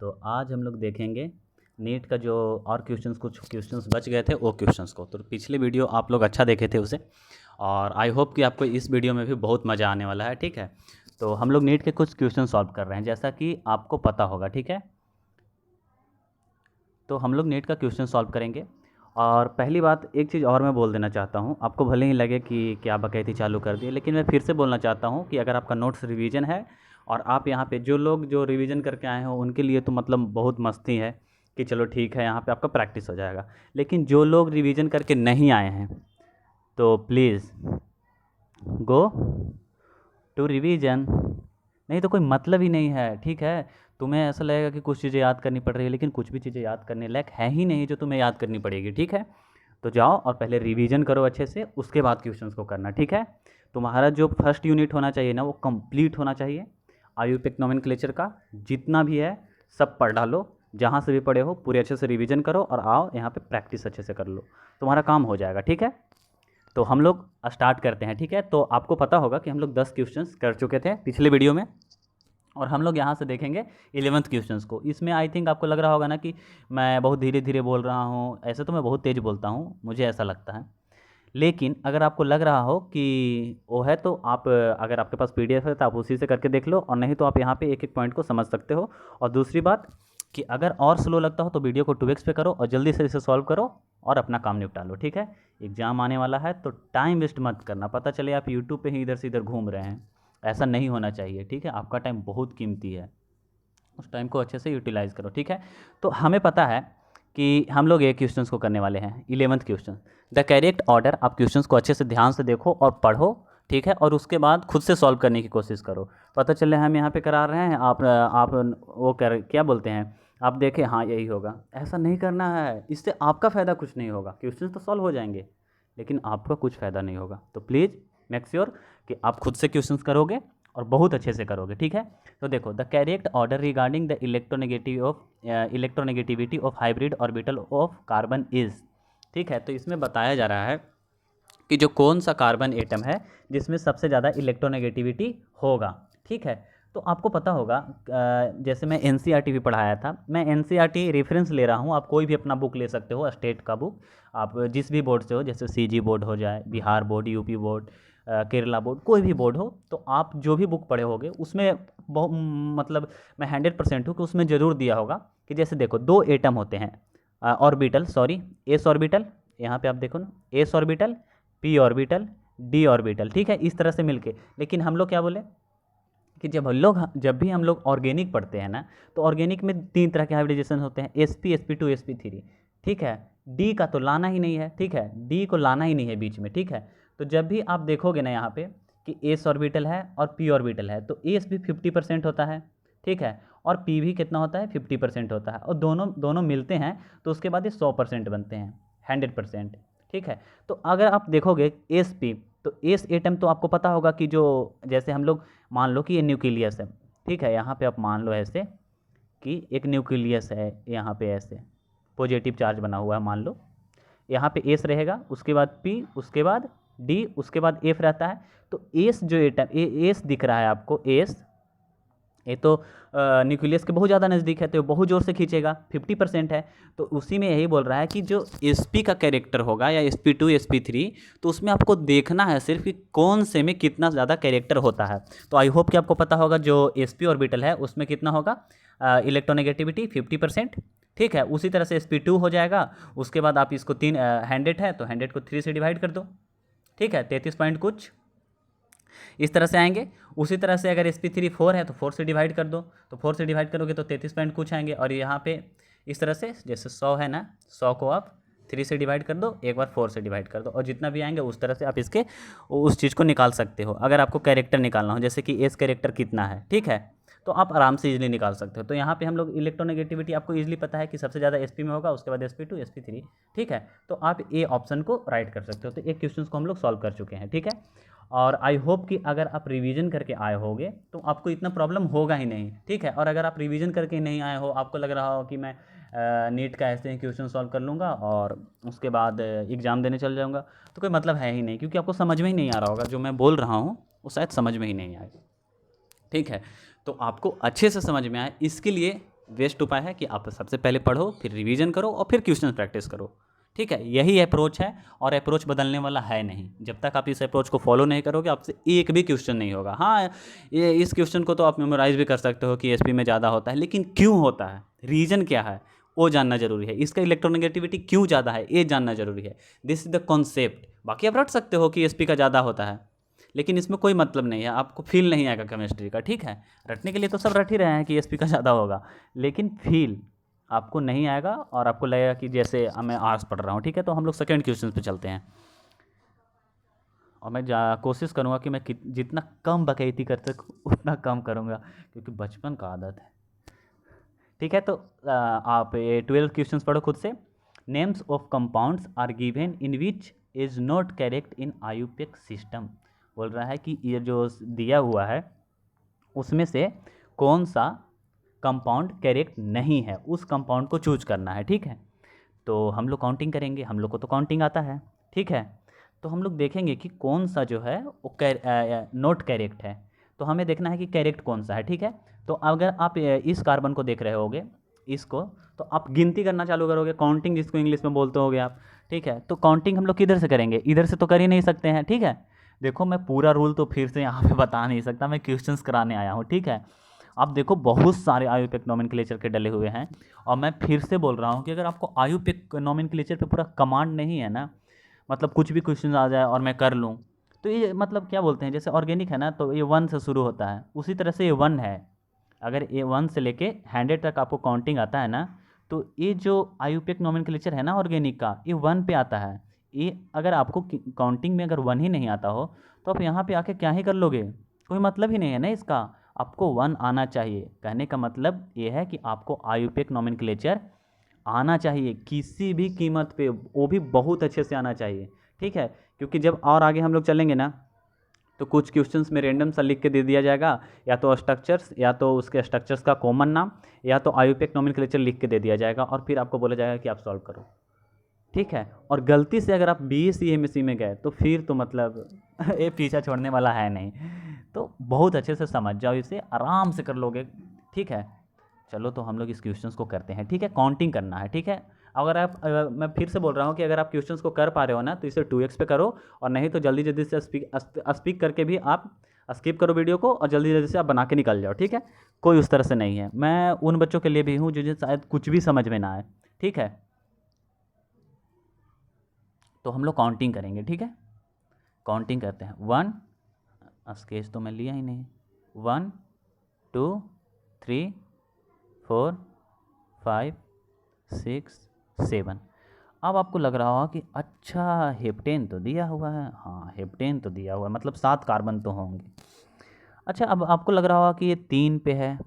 तो आज हम लोग देखेंगे नीट का जो और कुछ क्वेश्चंस बच गए थे वो क्वेश्चंस को। तो पिछले वीडियो आप लोग अच्छा देखे थे उसे, और आई होप कि आपको इस वीडियो में भी बहुत मज़ा आने वाला है। ठीक है, तो हम लोग नीट के कुछ क्वेश्चन सॉल्व कर रहे हैं, जैसा कि आपको पता होगा। ठीक है, तो हम लोग नीट का क्वेश्चन सॉल्व करेंगे। और पहली बात, एक चीज़ और मैं बोल देना चाहता हूँ, आपको भले ही लगे कि क्या बकैती चालू कर दिए, लेकिन मैं फिर से बोलना चाहता हूँ कि अगर आपका नोट्स रिवीजन है और आप यहाँ पे जो लोग जो रिवीजन करके आए हो उनके लिए तो मतलब बहुत मस्ती है कि चलो ठीक है, यहाँ पे आपका प्रैक्टिस हो जाएगा। लेकिन जो लोग रिवीजन करके नहीं आए हैं तो प्लीज़ गो टू रिवीजन, नहीं तो कोई मतलब ही नहीं है। ठीक है, तुम्हें ऐसा लगेगा कि कुछ चीज़ें याद करनी पड़ रही है, लेकिन कुछ भी चीज़ें याद करने लायक है ही नहीं जो तुम्हें याद करनी पड़ेगी। ठीक है, तो जाओ और पहले रिवीजन करो अच्छे से, उसके बाद क्वेश्चंस को करना। ठीक है, तुम्हारा जो फर्स्ट यूनिट होना चाहिए ना वो कंप्लीट होना चाहिए। आयुर्वेदिक नोमेनक्लेचर का जितना भी है सब पढ़ डालो, जहाँ से भी पढ़े हो पूरे अच्छे से रिवीजन करो और आओ यहाँ पे प्रैक्टिस अच्छे से कर लो, तुम्हारा काम हो जाएगा। ठीक है, तो हम लोग स्टार्ट करते हैं। ठीक है, तो आपको पता होगा कि हम लोग 10 क्वेश्चंस कर चुके थे पिछले वीडियो में, और हम लोग यहाँ से देखेंगे 11th क्वेश्चंस को। इसमें आई थिंक आपको लग रहा होगा ना कि मैं बहुत धीरे धीरे बोल रहा हूँ, ऐसे तो मैं बहुत तेज़ बोलता हूँ, मुझे ऐसा लगता है। लेकिन अगर आपको लग रहा हो कि वो है तो आप, अगर आपके पास PDF है तो आप उसी से करके देख लो, और नहीं तो आप यहाँ पे एक एक पॉइंट को समझ सकते हो। और दूसरी बात कि अगर और स्लो लगता हो तो वीडियो को 2x पे करो और जल्दी से इसे सॉल्व करो और अपना काम निपटा लो। ठीक है, एग्ज़ाम आने वाला है तो टाइम वेस्ट मत करना, पता चले आप यूट्यूब पे ही इधर से इधर घूम रहे हैं, ऐसा नहीं होना चाहिए। ठीक है, आपका टाइम बहुत कीमती है, उस टाइम को अच्छे से यूटिलाइज़ करो। ठीक है, तो हमें पता है कि हम लोग ये क्वेश्चंस को करने वाले हैं 11th question. The correct order, आप क्वेश्चंस को अच्छे से ध्यान से देखो और पढ़ो। ठीक है, और उसके बाद खुद से सॉल्व करने की कोशिश करो। पता चले हम यहाँ पे करा रहे हैं, आप वो कर क्या बोलते हैं, आप देखें हाँ यही होगा, ऐसा नहीं करना है। इससे आपका फ़ायदा कुछ नहीं होगा, क्वेश्चंस तो सॉल्व हो जाएंगे लेकिन आपका कुछ फ़ायदा नहीं होगा। तो प्लीज़ मेक श्योर कि आप खुद से क्वेश्चंस करोगे और बहुत अच्छे से करोगे। ठीक है, तो देखो, the correct order regarding the electronegativity of hybrid orbital of carbon is. ठीक है, तो इसमें बताया जा रहा है कि जो कौन सा कार्बन एटम है जिसमें सबसे ज़्यादा इलेक्ट्रोनेगेटिविटी होगा। ठीक है, तो आपको पता होगा, जैसे मैं NCERT भी पढ़ाया था, मैं NCERT रेफरेंस ले रहा हूँ, आप कोई भी अपना बुक ले सकते हो, स्टेट का बुक, आप जिस भी बोर्ड से हो, जैसे CG बोर्ड हो जाए, Bihar board, UP board, Kerala board, कोई भी बोर्ड हो, तो आप जो भी बुक पढ़े होगे उसमें बहुत मतलब मैं 100% हूँ कि उसमें ज़रूर दिया होगा कि जैसे देखो दो एटम होते हैं, ऑर्बिटल, सॉरी एस ऑर्बिटल, यहाँ पे आप देखो ना, S orbital, P orbital, D orbital. ठीक है, इस तरह से मिलके, लेकिन हम लोग क्या बोले कि जब भी हम लोग ऑर्गेनिक पढ़ते हैं ना, तो ऑर्गेनिक में 3 तरह के हाइब्रिडाइजेशन होते हैं, sp sp2 sp3। ठीक है, डी का तो लाना ही नहीं है। ठीक है, डी को लाना ही नहीं है बीच में। ठीक है, तो जब भी आप देखोगे ना यहाँ पे कि एस ऑर्बिटल है और पी ऑर्बिटल है, तो एस भी 50% होता है। ठीक है, और पी भी कितना होता है, 50% होता है, और दोनों दोनों मिलते हैं तो उसके बाद ये 100% बनते हैं, 100%। ठीक है, तो अगर आप देखोगे एस पी, तो एस एटम तो आपको पता होगा कि जो, जैसे हम लोग मान लो कि ये न्यूक्लियस है। ठीक है, यहाँ पे आप मान लो ऐसे कि एक न्यूक्लियस है, यहाँ पे ऐसे पॉजिटिव चार्ज बना हुआ है, मान लो यहाँ पे एस रहेगा, उसके बाद पी, उसके बाद डी, उसके बाद एफ रहता है। तो एस जो एटम, एस दिख रहा है आपको, एस, ये तो न्यूक्लियस के बहुत ज़्यादा नज़दीक है, तो बहुत ज़ोर से खींचेगा, 50% है। तो उसी में यही बोल रहा है कि जो sp का कैरेक्टर होगा या sp2 sp3, तो उसमें आपको देखना है सिर्फ कि कौन से में कितना ज़्यादा कैरेक्टर होता है। तो आई होप कि आपको पता होगा जो sp ऑर्बिटल है उसमें कितना होगा, इलेक्ट्रोनेगेटिविटी 50%। ठीक है, उसी तरह से sp2 हो जाएगा, उसके बाद आप इसको 100 है तो 100 को 3 से डिवाइड कर दो। ठीक है, 33 पॉइंट कुछ इस तरह से आएंगे। उसी तरह से अगर sp3 4 है तो 4 से डिवाइड कर दो, तो 4 से डिवाइड करोगे तो 33 पॉइंट कुछ आएंगे। और यहाँ पे इस तरह से जैसे 100 है ना, 100 को आप 3 से डिवाइड कर दो, एक बार 4 से डिवाइड कर दो, और जितना भी आएंगे उस तरह से आप इसके उस चीज़ को निकाल सकते हो। अगर आपको कैरेक्टर निकालना हो, जैसे कि एस कैरेक्टर कितना है, ठीक है, तो आप आराम से इजीली निकाल सकते हो। तो यहाँ पे हम लोग इलेक्ट्रोनेगेटिविटी आपको इजीली पता है कि सबसे ज़्यादा sp में होगा, उसके बाद sp2 sp3। ठीक है, तो आप ए ऑप्शन को राइट कर सकते हो। तो एक क्वेश्चन को हम लोग सॉल्व कर चुके हैं। ठीक है, और आई होप कि अगर आप रिवीजन करके आए होगे तो आपको इतना प्रॉब्लम होगा ही नहीं। ठीक है, और अगर आप रिवीजन करके नहीं आए हो, आपको लग रहा हो कि मैं नीट का ऐसे ही क्वेश्चन सॉल्व कर लूँगा और उसके बाद एग्ज़ाम देने चल जाऊँगा, तो कोई मतलब है ही नहीं, क्योंकि आपको समझ में ही नहीं आ रहा होगा, जो मैं बोल रहा हूँ वो शायद समझ में ही नहीं आएगा। ठीक है, तो आपको अच्छे से समझ में आए इसके लिए बेस्ट उपाय है कि आप सबसे पहले पढ़ो, फिर रिवीजन करो और फिर क्वेश्चन प्रैक्टिस करो। ठीक है, यही अप्रोच है और अप्रोच बदलने वाला है नहीं। जब तक आप इस अप्रोच को फॉलो नहीं करोगे आपसे एक भी क्वेश्चन नहीं होगा। हाँ, ये इस क्वेश्चन को तो आप मेमोराइज भी कर सकते हो कि एसपी में ज़्यादा होता है, लेकिन क्यों होता है, रीज़न क्या है, वो जानना जरूरी है। इसका इलेक्ट्रोनेगेटिविटी क्यों ज़्यादा है ये जानना जरूरी है। This is the concept. बाकी आप रट सकते हो कि एसपी का ज़्यादा होता है, लेकिन इसमें कोई मतलब नहीं है, आपको फील नहीं आएगा केमिस्ट्री का। ठीक है, रटने के लिए तो सब रट ही रहे हैं कि एसपी का ज़्यादा होगा, लेकिन फील आपको नहीं आएगा और आपको लगेगा कि जैसे मैं आर्ट्स पढ़ रहा हूँ। ठीक है, तो हम लोग सेकेंड क्वेश्चन पे चलते हैं और मैं कोशिश करूँगा कि मैं जितना कम बकैती कर सकूँ उतना कम करूँगा, क्योंकि बचपन का आदत है। ठीक है, तो आप ये 12 क्वेश्चंस पढ़ो खुद से। Names of compounds are given in which is not correct in IUPAC system. बोल रहा है कि ये जो दिया हुआ है उसमें से कौन सा कंपाउंड करेक्ट नहीं है, उस कंपाउंड को चूज करना है। ठीक है, तो हम लोग काउंटिंग करेंगे, हम लोग को तो काउंटिंग आता है। ठीक है, तो हम लोग देखेंगे कि कौन सा जो है वो नॉट करेक्ट है, तो हमें देखना है कि करेक्ट कौन सा है। ठीक है, तो अगर आप इस कार्बन को देख रहे होगे इसको, तो आप गिनती करना चालू करोगे, काउंटिंग जिसको इंग्लिश में बोलते होगे आप। ठीक है, तो काउंटिंग हम लोग किधर से करेंगे, इधर से तो कर ही नहीं सकते हैं। ठीक है, देखो मैं पूरा रूल तो फिर से यहाँ पे बता नहीं सकता, मैं क्वेश्चंस कराने आया हूँ। ठीक है, आप देखो बहुत सारे आयुपेक नोमेनक्लेचर के डले हुए हैं, और मैं फिर से बोल रहा हूँ कि अगर आपको आयुपेक नोमेनक्लेचर पे पूरा कमांड नहीं है ना, मतलब कुछ भी क्वेश्चन आ जाए और मैं कर लूँ, तो ये मतलब क्या बोलते हैं, जैसे ऑर्गेनिक है ना, तो ये 1 से शुरू होता है, उसी तरह से ये 1 है। अगर ये 1 से लेके 100 तक आपको काउंटिंग आता है ना, तो ये जो आयुपेक नोमेनक्लेचर है ना ऑर्गेनिक का, ये 1 पे आता है। ये अगर आपको काउंटिंग में अगर 1 ही नहीं आता हो, तो आप यहाँ पे आके क्या ही कर लोगे, कोई मतलब ही नहीं है ना इसका। आपको 1 आना चाहिए, कहने का मतलब ये है कि आपको आयुपेक नोमेनक्लेचर आना चाहिए किसी भी कीमत पे, वो भी बहुत अच्छे से आना चाहिए। ठीक है, क्योंकि जब और आगे हम लोग चलेंगे ना, तो कुछ क्वेश्चंस में रेंडम सा लिख के दे दिया जाएगा, या तो स्ट्रक्चर्स, या तो उसके स्ट्रक्चर्स का कॉमन नाम, या तो आयुपेक नोमेनक्लेचर लिख के दे दिया जाएगा, और फिर आपको बोला जाएगा कि आप सॉल्व करो। ठीक है, और गलती से अगर आप BSc MSc में गए तो फिर तो मतलब ये पीछा छोड़ने वाला है नहीं। तो बहुत अच्छे से समझ जाओ, इसे आराम से कर लोगे। ठीक है, चलो तो हम लोग इस क्वेश्चंस को करते हैं। ठीक है, काउंटिंग करना है। ठीक है, अगर आप मैं फिर से बोल रहा हूँ कि अगर आप क्वेश्चंस को कर पा रहे हो ना, तो इसे 2x पे करो, और नहीं तो जल्दी जल्दी से स्पीक करके भी आप स्किप करो वीडियो को, और जल्दी जल्दी से आप बना के निकल जाओ। ठीक है, कोई उस तरह से नहीं है, मैं उन बच्चों के लिए भी हूँ जिन्हें शायद कुछ भी समझ में ना आए। ठीक है, तो हम लोग काउंटिंग करेंगे। ठीक है, काउंटिंग करते हैं। 1, स्केच तो मैं लिया ही नहीं, 1 2 3 4 5 6 7। अब आपको लग रहा होगा कि अच्छा हेप्टेन तो दिया हुआ है, हाँ हेप्टेन तो दिया हुआ है, मतलब 7 कार्बन तो होंगे। अच्छा, अब आपको लग रहा होगा कि ये 3 पे है,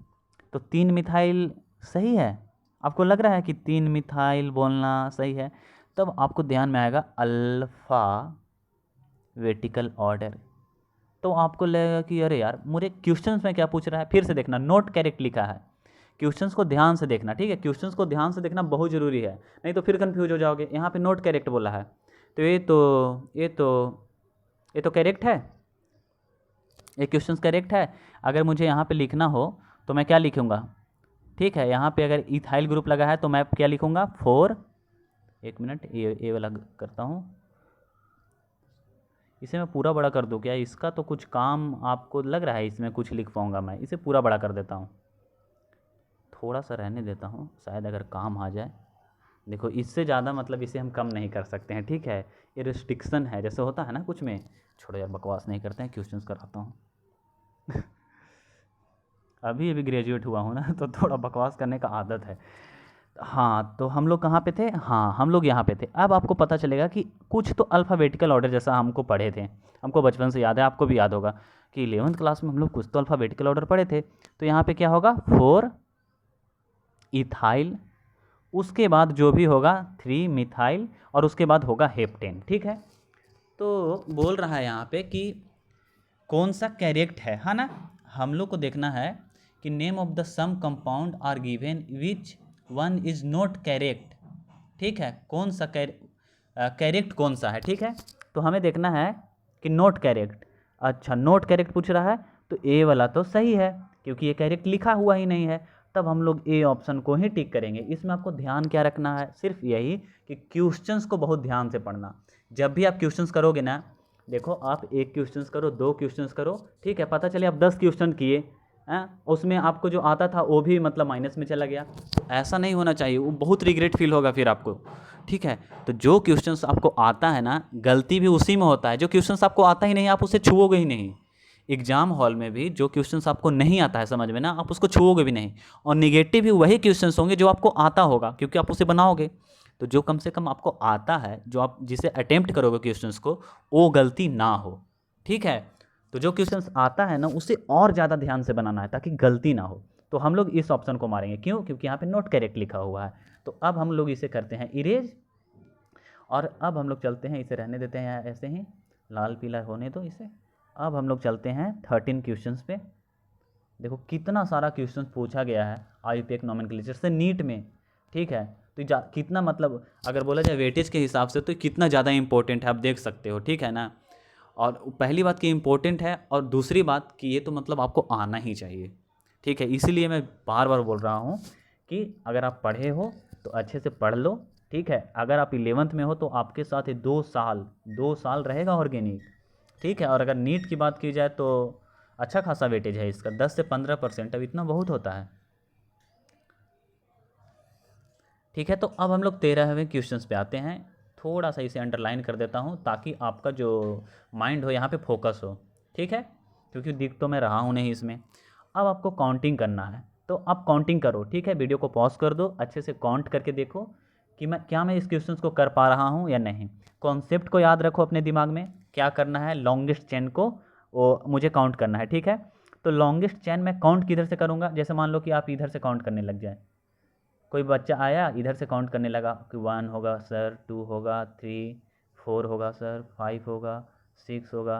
तो 3 मिथाइल सही है, आपको लग रहा है कि 3 मिथाइल बोलना सही है, तब आपको ध्यान में आएगा अल्फ़ा वेटिकल ऑर्डर। तो आपको लगेगा कि अरे यार मुझे क्वेश्चंस में क्या पूछ रहा है, फिर से देखना, नोट करेक्ट लिखा है, क्वेश्चंस को ध्यान से देखना। ठीक है, क्वेश्चंस को ध्यान से देखना बहुत ज़रूरी है, नहीं तो फिर कंफ्यूज हो जाओगे। यहाँ पे नोट करेक्ट बोला है, तो ये तो करेक्ट है, ये क्वेश्चंस करेक्ट है। अगर मुझे यहाँ पे लिखना हो तो मैं क्या लिखूँगा, ठीक है, यहाँ पे अगर इथाइल ग्रुप लगा है तो मैं क्या लिखूँगा 4, एक मिनट ये वाला करता हूँ, इसे मैं पूरा बड़ा कर दूँ क्या, इसका तो कुछ काम आपको लग रहा है इसमें कुछ लिख पाऊँगा मैं, इसे पूरा बड़ा कर देता हूँ, थोड़ा सा रहने देता हूँ, शायद अगर काम आ जाए। देखो इससे ज़्यादा मतलब इसे हम कम नहीं कर सकते हैं। ठीक है, ये रिस्ट्रिक्शन है, जैसे होता है ना कुछ में। छोड़ो यार, बकवास नहीं करते हैं, क्वेश्चंस कराता हूँ अभी अभी ग्रेजुएट हुआ हूँ ना, तो थोड़ा बकवास करने का आदत है। हाँ, तो हम लोग कहाँ पे थे, हाँ हम लोग यहाँ पे थे। अब आपको पता चलेगा कि कुछ तो अल्फ़ाबेटिकल ऑर्डर जैसा हमको पढ़े थे, हमको बचपन से याद है, आपको भी याद होगा कि 11th क्लास में हम लोग कुछ तो अल्फ़ाबेटिकल ऑर्डर पढ़े थे। तो यहाँ पे क्या होगा 4 इथाइल, उसके बाद जो भी होगा 3 मिथाइल, और उसके बाद होगा हेप्टेन। ठीक है, तो बोल रहा है यहाँ पे कि कौन सा करेक्ट है ना, हम लोग को देखना है कि name of the some compound are given which one is not correct. ठीक है, कौन सा करेक्ट कौन सा है। ठीक है, तो हमें देखना है कि नॉट करेक्ट। अच्छा, नॉट करेक्ट पूछ रहा है, तो ए वाला तो सही है क्योंकि ये करेक्ट लिखा हुआ ही नहीं है, तब हम लोग ए ऑप्शन को ही टिक करेंगे। इसमें आपको ध्यान क्या रखना है, सिर्फ यही कि क्वेश्चंस को बहुत ध्यान से पढ़ना। जब भी आप क्वेश्चंस करोगे ना, देखो आप एक क्वेश्चंस करो, 2 क्वेश्चंस करो, ठीक है, पता चले आप 10 क्वेश्चन किए हैं, उसमें आपको जो आता था वो भी मतलब माइनस में चला गया, तो ऐसा नहीं होना चाहिए, वो बहुत रिग्रेट फील होगा फिर आपको, ठीक है। तो जो क्वेश्चंस आपको आता है ना, गलती भी उसी में होता है। जो क्वेश्चंस आपको आता ही नहीं, आप उसे छुओगे ही नहीं। एग्जाम हॉल में भी जो क्वेश्चंस आपको नहीं आता है समझ में ना, आप उसको छुओगे भी नहीं। और निगेटिव भी वही क्वेश्चंस होंगे जो आपको आता होगा, क्योंकि आप उसे बनाओगे। तो जो कम से कम आपको आता है, जो आप जिसे अटेम्प्ट करोगे क्वेश्चंस को, वो गलती ना हो, ठीक है। तो जो क्वेश्चंस आता है ना, उसे और ज़्यादा ध्यान से बनाना है ताकि गलती ना हो। तो हम लोग इस ऑप्शन को मारेंगे, क्यों? क्योंकि यहाँ पे नॉट करेक्ट लिखा हुआ है। तो अब हम लोग इसे करते हैं इरेज, और अब हम लोग चलते हैं, इसे रहने देते हैं ऐसे ही, लाल पीला होने दो इसे। अब हम लोग चलते हैं 13 क्वेश्चंस पे। देखो कितना सारा क्वेश्चन पूछा गया है आईयूपीएक नोमेनक्लेचर से नीट में, ठीक है। तो कितना मतलब अगर बोला जाए वेटेज के हिसाब से तो कितना ज़्यादा इंपॉर्टेंट है, आप देख सकते हो, ठीक है ना। और पहली बात कि इम्पोर्टेंट है, और दूसरी बात कि ये तो मतलब आपको आना ही चाहिए, ठीक है। इसीलिए मैं बार बार बोल रहा हूँ कि अगर आप पढ़े हो तो अच्छे से पढ़ लो, ठीक है। अगर आप 11th में हो तो आपके साथ ये 2 साल रहेगा ऑर्गेनिक, ठीक है। और अगर नीट की बात की जाए तो अच्छा खासा वेटेज है इसका, 10 से 15%, अब इतना बहुत होता है, ठीक है। तो अब हम लोग 13वें क्वेश्चंस पे आते हैं। थोड़ा सा इसे अंडरलाइन कर देता हूँ ताकि आपका जो माइंड हो यहाँ पे फोकस हो, ठीक है, क्योंकि दिख तो मैं रहा हूँ नहीं इसमें। अब आपको काउंटिंग करना है, तो आप काउंटिंग करो, ठीक है। वीडियो को पॉज कर दो, अच्छे से काउंट करके देखो कि मैं इस क्वेश्चन को कर पा रहा हूँ या नहीं। कॉन्सेप्ट को याद रखो अपने दिमाग में, क्या करना है, लॉन्गेस्ट चेन को वो मुझे काउंट करना है, ठीक है। तो लॉन्गेस्ट चेन मैं काउंट किधर से करूँगा, जैसे मान लो कि आप इधर से काउंट करने लग जाए, कोई बच्चा आया इधर से काउंट करने लगा कि 1 होगा सर, 2 होगा, 3, 4 होगा सर, 5 होगा, 6 होगा,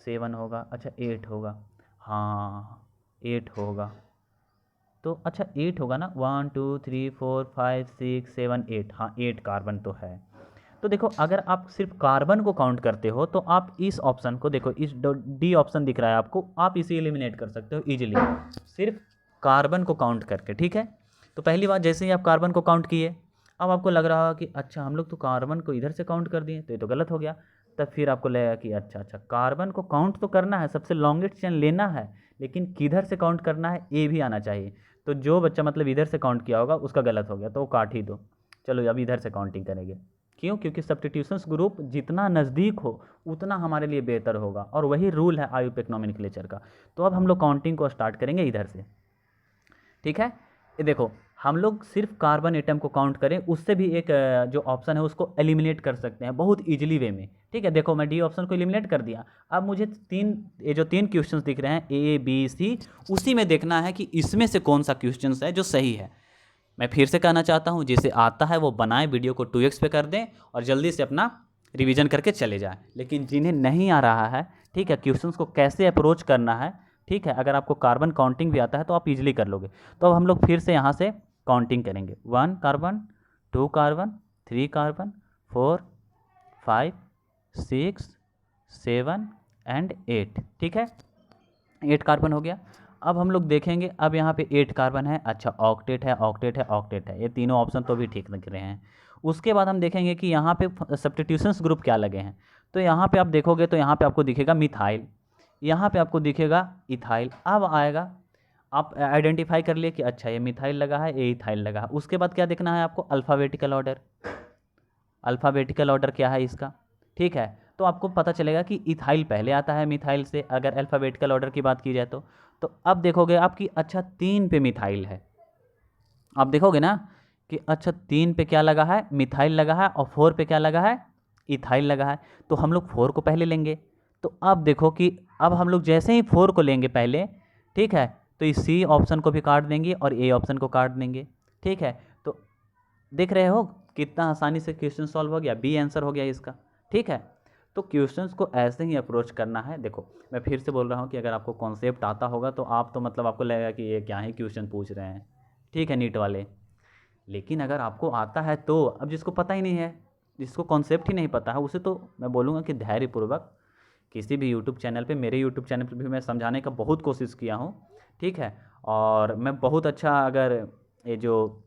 7 होगा, अच्छा 8 होगा, हाँ 8 होगा, तो अच्छा 8 होगा ना, 1 2 3 4 5 6 7 8, हाँ 8 कार्बन तो है। तो देखो अगर आप सिर्फ कार्बन को काउंट करते हो तो आप इस ऑप्शन को देखो, इस डी ऑप्शन दिख रहा है आपको, आप इसे एलिमिनेट कर सकते हो इजीली सिर्फ कार्बन को काउंट करके, ठीक है। तो पहली बात, जैसे ही आप कार्बन को काउंट किए, अब आपको लग रहा है कि अच्छा हम लोग तो कार्बन को इधर से काउंट कर दिए, तो ये तो गलत हो गया। तब फिर आपको लगेगा कि अच्छा कार्बन को काउंट तो करना है, सबसे लॉन्गेस्ट चेन लेना है, लेकिन किधर से काउंट करना है ये भी आना चाहिए। तो जो बच्चा मतलब इधर से काउंट किया होगा उसका गलत हो गया, तो वो काट ही दो। चलो अब इधर से काउंटिंग करेंगे, क्यों? क्योंकि सब्स्टिट्यूशंस ग्रुप जितना नज़दीक हो उतना हमारे लिए बेहतर होगा, और वही रूल है आईयूपीएक नोमेनक्लेचर का। तो अब हम लोग काउंटिंग को स्टार्ट करेंगे इधर से, ठीक है। ये देखो हम लोग सिर्फ कार्बन एटम को काउंट करें, उससे भी एक जो ऑप्शन है उसको एलिमिनेट कर सकते हैं बहुत इजीली वे में, ठीक है। देखो मैं डी ऑप्शन को एलिमिनेट कर दिया। अब मुझे ये जो 3 क्वेश्चंस दिख रहे हैं ए बी सी, उसी में देखना है कि इसमें से कौन सा क्वेश्चंस है जो सही है। मैं फिर से कहना चाहता हूँ, जिसे आता है वो बनाए, वीडियो को 2x पे कर दें और जल्दी से अपना रिवीजन करके चले जाएं। लेकिन जिन्हें नहीं आ रहा है, ठीक है, क्वेश्चंस को कैसे अप्रोच करना है, ठीक है, अगर आपको कार्बन काउंटिंग भी आता है तो आप इजीली कर लोगे। तो अब हम लोग फिर से यहाँ से काउंटिंग करेंगे, 1 कार्बन, 2 कार्बन, 3 कार्बन, 4 5 6 7 एंड 8, ठीक है, 8 कार्बन हो गया। अब हम लोग देखेंगे, अब यहाँ पे 8 कार्बन है, अच्छा ऑक्टेट है, ऑक्टेट है, ऑक्टेट है, ये तीनों ऑप्शन तो भी ठीक दिख रहे हैं। उसके बाद हम देखेंगे कि यहाँ पे सब्स्टिट्यूशंस ग्रुप क्या लगे हैं। तो यहाँ पे आप देखोगे तो यहाँ पे आपको दिखेगा मिथाइल, यहाँ पे आपको दिखेगा इथाइल। अब आएगा, आप आइडेंटिफाई कर लिए कि अच्छा ये मिथाइल लगा है, ये इथाइल लगा है। उसके बाद क्या देखना है आपको, अल्फ़ाबेटिकल ऑर्डर। अल्फ़ाबेटिकल ऑर्डर क्या है इसका, ठीक है। तो आपको पता चलेगा कि इथाइल पहले आता है मिथाइल से, अगर अल्फ़ाबेटिकल ऑर्डर की बात की जाए तो अब देखोगे आपकी अच्छा 3 पे मिथाइल है। आप देखोगे ना कि अच्छा 3 पे क्या लगा है, मिथाइल लगा है, और 4 पे क्या लगा है, इथाइल लगा है। तो हम लोग 4 को पहले लेंगे। तो अब देखो कि अब हम लोग जैसे ही 4 को लेंगे पहले, ठीक है, तो इस सी ऑप्शन को भी काट देंगे और ए ऑप्शन को काट देंगे, ठीक है। तो देख रहे हो कितना आसानी से क्वेश्चन सॉल्व हो गया, बी आंसर हो गया इसका, ठीक है। तो क्वेश्चंस को ऐसे ही अप्रोच करना है। देखो मैं फिर से बोल रहा हूँ कि अगर आपको कॉन्सेप्ट आता होगा तो आप तो मतलब आपको लगेगा कि ये क्या ही क्वेश्चन पूछ रहे हैं, ठीक है, नीट वाले। लेकिन अगर आपको आता है तो, अब जिसको पता ही नहीं है, जिसको कॉन्सेप्ट ही नहीं पता है, उसे तो मैं बोलूँगा कि धैर्यपूर्वक किसी भी यूट्यूब चैनल पे, मेरे यूट्यूब चैनल पे भी मैं समझाने का बहुत कोशिश किया हूँ, ठीक है। और मैं बहुत अच्छा, अगर ये जो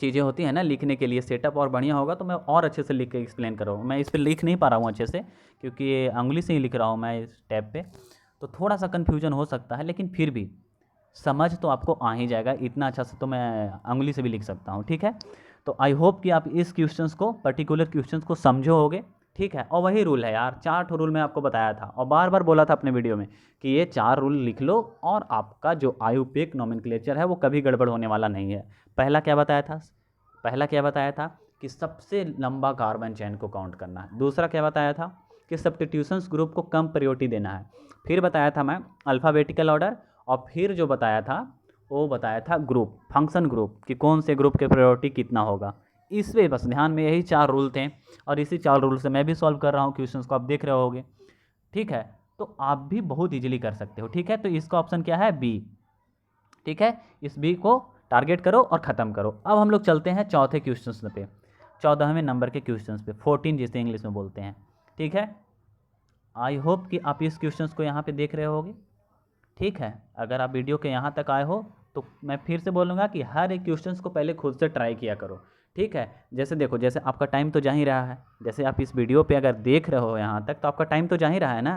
चीज़ें होती हैं ना लिखने के लिए सेटअप और बढ़िया होगा तो मैं और अच्छे से लिख के एक्सप्लेन कर रहा हूँ। मैं इस पर लिख नहीं पा रहा हूँ अच्छे से, क्योंकि ये उंगली से ही लिख रहा हूँ मैं इस टैब पे, तो थोड़ा सा कन्फ्यूजन हो सकता है, लेकिन फिर भी समझ तो आपको आ ही जाएगा। इतना अच्छा से तो मैं उंगली से भी लिख सकता हूँ, ठीक है। तो आई होप कि आप इस क्वेश्चंस को, पर्टिकुलर क्वेश्चंस को समझोगे, ठीक है। और वही रूल है यार, 4 ठो रूल मैं आपको बताया था और बार बार बोला था अपने वीडियो में कि ये 4 रूल लिख लो और आपका जो IUPAC नोमेनक्लेचर है वो कभी गड़बड़ होने वाला नहीं है। पहला क्या बताया था? पहला क्या बताया था कि सबसे लंबा कार्बन चेन को काउंट करना है। दूसरा क्या बताया था कि सब्स्टिट्यूशंस ग्रुप को कम प्रायोरिटी देना है। फिर बताया था मैं अल्फ़ाबेटिकल ऑर्डर, और फिर जो बताया था वो बताया था ग्रुप, फंक्शन ग्रुप, कि कौन से ग्रुप के प्रायोरिटी कितना होगा। इस पे बस ध्यान में यही 4 रूल थे, और इसी 4 रूल से मैं भी सॉल्व कर रहा हूँ क्वेश्चंस को, आप देख रहे होगे, ठीक है। तो आप भी बहुत इजीली कर सकते हो, ठीक है। तो इसका ऑप्शन क्या है? बी, ठीक है। इस बी को टारगेट करो और ख़त्म करो। अब हम लोग चलते हैं चौथे क्वेश्चन पे, 14वें नंबर के क्वेश्चन पे, 14 जिसे इंग्लिश में बोलते हैं, ठीक है। आई होप कि आप इस क्वेश्चन को यहाँ पे देख रहे होगे, ठीक है। अगर आप वीडियो के यहाँ तक आए हो तो मैं फिर से बोलूँगा कि हर एक क्वेश्चन को पहले खुद से ट्राई किया करो, ठीक है। जैसे देखो, जैसे आपका टाइम तो जा ही रहा है, जैसे आप इस वीडियो पे अगर देख रहे हो यहाँ तक तो आपका टाइम तो जा ही रहा है ना,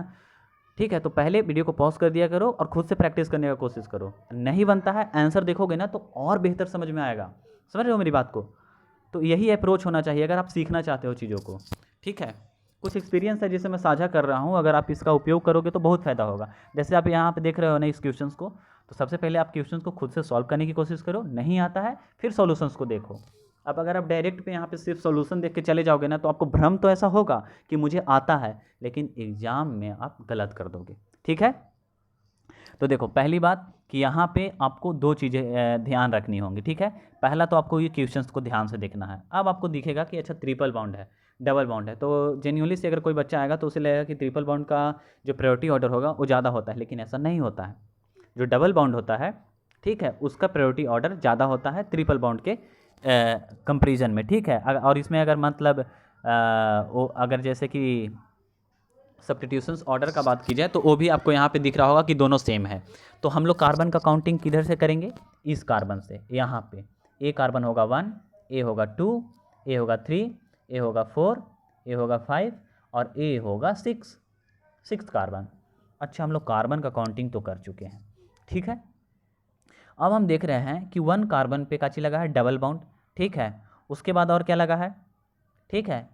ठीक है। तो पहले वीडियो को पॉज कर दिया करो और खुद से प्रैक्टिस करने का कोशिश करो। नहीं बनता है, आंसर देखोगे ना तो और बेहतर समझ में आएगा। समझ रहे हो मेरी बात को? तो यही अप्रोच होना चाहिए अगर आप सीखना चाहते हो चीज़ों को, ठीक है। कुछ एक्सपीरियंस है जिसे मैं साझा कर रहा हूँ, अगर आप इसका उपयोग करोगे तो बहुत फ़ायदा होगा। जैसे आप यहाँ पे देख रहे हो ना इस क्वेश्चंस को, तो सबसे पहले आप क्वेश्चंस को खुद से सॉल्व करने की कोशिश करो, नहीं आता है फिर सॉल्यूशंस को देखो। अब अगर आप डायरेक्ट पे यहाँ पे सिर्फ सॉल्यूशन देख के चले जाओगे ना तो आपको भ्रम तो ऐसा होगा कि मुझे आता है, लेकिन एग्ज़ाम में आप गलत कर दोगे, ठीक है। तो देखो, पहली बात कि यहाँ पे आपको 2 चीज़ें ध्यान रखनी होंगी, ठीक है। पहला तो आपको ये क्वेश्चंस को ध्यान से देखना है। अब आपको दिखेगा कि अच्छा ट्रिपल बॉन्ड है, डबल बॉन्ड है, तो जेन्युइनली से अगर कोई बच्चा आएगा तो उसे लगेगा कि ट्रिपल बॉन्ड का जो प्रायोरिटी ऑर्डर होगा वो ज़्यादा होता है, लेकिन ऐसा नहीं होता है। जो डबल बॉन्ड होता है, ठीक है, उसका प्रायोरिटी ऑर्डर ज़्यादा होता है ट्रिपल बॉन्ड के कंपेरिजन में, ठीक है। और इसमें अगर मतलब वो अगर जैसे कि सब्स्टिट्यूशंस ऑर्डर का बात की जाए तो वो भी आपको यहाँ पे दिख रहा होगा कि दोनों सेम है। तो हम लोग कार्बन का काउंटिंग किधर से करेंगे? इस कार्बन से। यहाँ पे ए कार्बन होगा 1, ए होगा 2, ए होगा 3, ए होगा 4, ए होगा 5 और ए होगा 6, 6th कार्बन। अच्छा, हम लोग कार्बन का काउंटिंग तो कर चुके हैं, ठीक है। अब हम देख रहे हैं कि 1 कार्बन पे काची लगा है? डबल बाउंड, ठीक है। उसके बाद और क्या लगा है? ठीक है,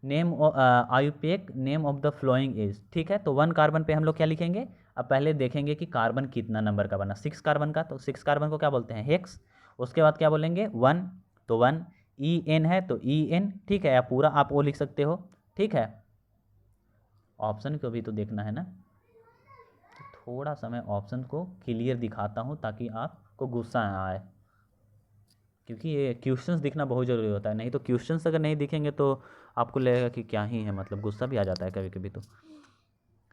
name IUPAC name of the following is, ठीक है। तो 1 कार्बन पे हम लोग क्या लिखेंगे? अब पहले देखेंगे कि कार्बन कितना नंबर का बना, 6 कार्बन का, तो 6 कार्बन को क्या बोलते हैं? हेक्स। उसके बाद क्या बोलेंगे? 1, तो 1 EN है तो EN, ठीक है। या पूरा आप वो लिख सकते हो, ठीक है। ऑप्शन को भी तो देखना है ना, तो थोड़ा सा मैं ऑप्शन को क्लियर दिखाता हूँ ताकि आपको गुस्सा ना आए, क्योंकि ये क्वेश्चंस दिखना बहुत ज़रूरी होता है। नहीं तो क्वेश्चंस अगर नहीं दिखेंगे तो आपको लगेगा कि क्या ही है, मतलब गुस्सा भी आ जाता है कभी कभी तो।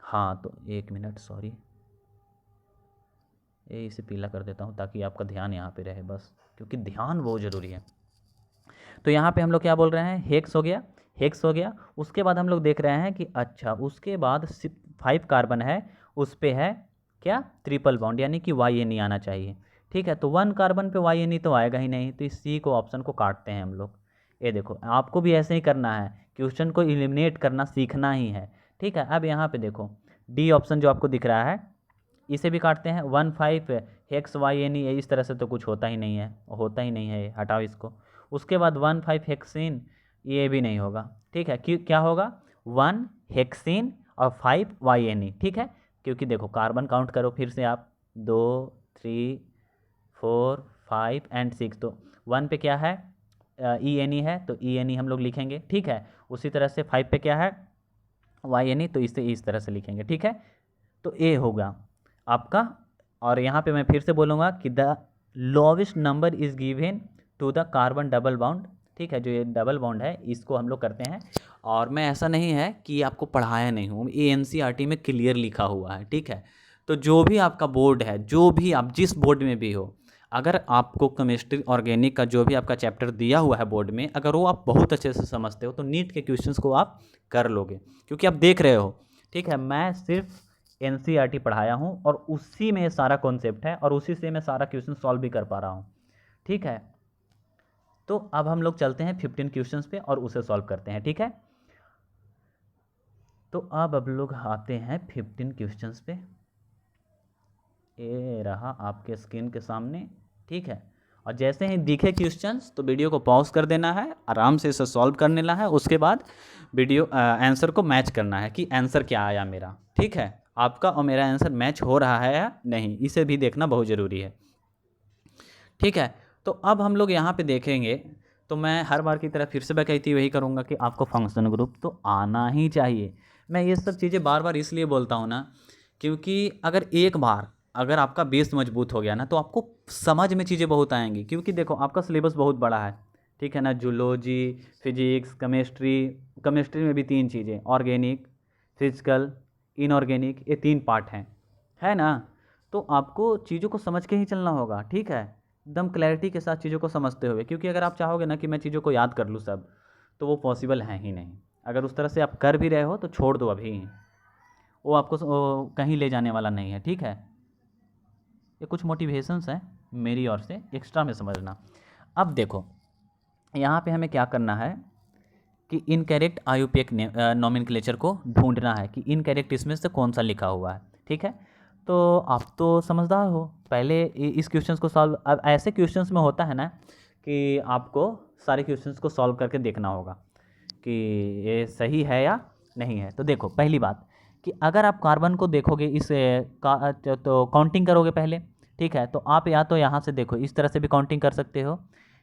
हाँ, तो 1 मिनट, सॉरी, ये इसे पीला कर देता हूँ ताकि आपका ध्यान यहाँ पे रहे बस, क्योंकि ध्यान बहुत ज़रूरी है। तो यहाँ पे हम लोग क्या बोल रहे हैं? हेक्स हो गया, हेक्स हो गया। उसके बाद हम लोग देख रहे हैं कि अच्छा उसके बाद 5 कार्बन है, उस पर है क्या? ट्रिपल बॉन्ड, यानी कि YN आना चाहिए, ठीक है। तो 1 कार्बन पे YN तो आएगा ही नहीं, तो इस सी को ऑप्शन को काटते हैं हम लोग। ये देखो, आपको भी ऐसे ही करना है, क्वेश्चन को एलिमिनेट करना सीखना ही है, ठीक है। अब यहाँ पे देखो डी ऑप्शन जो आपको दिख रहा है, इसे भी काटते हैं। 1 5 हेक्स YN, इस तरह से तो कुछ होता ही नहीं है, होता ही नहीं है, हटाओ इसको। उसके बाद 1 5 हेक्सिन, ये भी नहीं होगा, ठीक है। क्या होगा? 1 हेक्सिन और 5 YN, ठीक है। क्योंकि देखो कार्बन काउंट करो फिर से आप, 2 3 4 5 एंड 6, तो 1 पे क्या है? EN है, तो EN हम लोग लिखेंगे, ठीक है। उसी तरह से 5 पे क्या है? YN, तो इसे इस तरह से लिखेंगे, ठीक है। तो ए होगा आपका। और यहाँ पे मैं फिर से बोलूँगा कि the lowest number is given to the carbon double bond, ठीक है। जो ये डबल बॉन्ड है इसको हम लोग करते हैं, और मैं ऐसा नहीं है कि आपको पढ़ाया नहीं हूँ, ये NCERT में क्लियर लिखा हुआ है, ठीक है। तो जो भी आपका बोर्ड है, जो भी आप जिस बोर्ड में भी हो, अगर आपको केमिस्ट्री ऑर्गेनिक का जो भी आपका चैप्टर दिया हुआ है बोर्ड में, अगर वो आप बहुत अच्छे से समझते हो तो नीट के क्वेश्चंस को आप कर लोगे, क्योंकि आप देख रहे हो, ठीक है। मैं सिर्फ NCERT पढ़ाया हूँ और उसी में सारा कॉन्सेप्ट है और उसी से मैं सारा क्वेश्चन सॉल्व भी कर पा रहा हूँ। ठीक है, तो अब हम लोग चलते हैं 15 क्वेश्चंस पे और उसे सॉल्व करते हैं। ठीक है, तो अब लोग आते हैं 15 क्वेश्चंस पे। ये रहा आपके स्क्रीन के सामने। ठीक है, और जैसे ही दिखे क्वेश्चंस तो वीडियो को पॉज कर देना है, आराम से इसे सॉल्व कर लेना है। उसके बाद वीडियो आंसर को मैच करना है कि आंसर क्या आया मेरा। ठीक है, आपका और मेरा आंसर मैच हो रहा है या नहीं, इसे भी देखना बहुत ज़रूरी है। ठीक है, तो अब हम लोग यहाँ पे देखेंगे, तो मैं हर बार की तरह फिर से मैं कहती वही करूँगा कि आपको फंक्शन ग्रुप तो आना ही चाहिए। मैं ये सब चीज़ें बार बार इसलिए बोलता हूँ ना, क्योंकि अगर एक बार अगर आपका बेस मजबूत हो गया ना तो आपको समझ में चीज़ें बहुत आएंगी। क्योंकि देखो आपका सिलेबस बहुत बड़ा है, ठीक है ना, जूलॉजी, फिजिक्स, केमिस्ट्री में भी 3 चीज़ें, ऑर्गेनिक, फिजिकल, इनऑर्गेनिक, ये 3 पार्ट हैं, है ना। तो आपको चीज़ों को समझ के ही चलना होगा। ठीक है, एकदम क्लैरिटी के साथ चीज़ों को समझते हुए, क्योंकि अगर आप चाहोगे ना कि मैं चीज़ों को याद कर लूँ सब, तो वो पॉसिबल है ही नहीं। अगर उस तरह से आप कर भी रहे हो तो छोड़ दो अभी, वो आपको कहीं ले जाने वाला नहीं है। ठीक है, ये कुछ मोटिवेशंस हैं मेरी ओर से, एक्स्ट्रा में समझना। अब देखो यहाँ पे हमें क्या करना है कि इनकरेक्ट IUPAC नॉमेनक्लेचर को ढूंढना है कि इनकरेक्ट इसमें से कौन सा लिखा हुआ है। ठीक है, तो आप तो समझदार हो, पहले इस क्वेश्चंस को सॉल्व, अब ऐसे क्वेश्चंस में होता है ना कि आपको सारे क्वेश्चंस को सॉल्व करके देखना होगा कि ये सही है या नहीं है। तो देखो पहली बात कि अगर आप कार्बन को देखोगे तो काउंटिंग करोगे पहले। ठीक है, तो आप या तो यहाँ से देखो इस तरह से भी काउंटिंग कर सकते हो,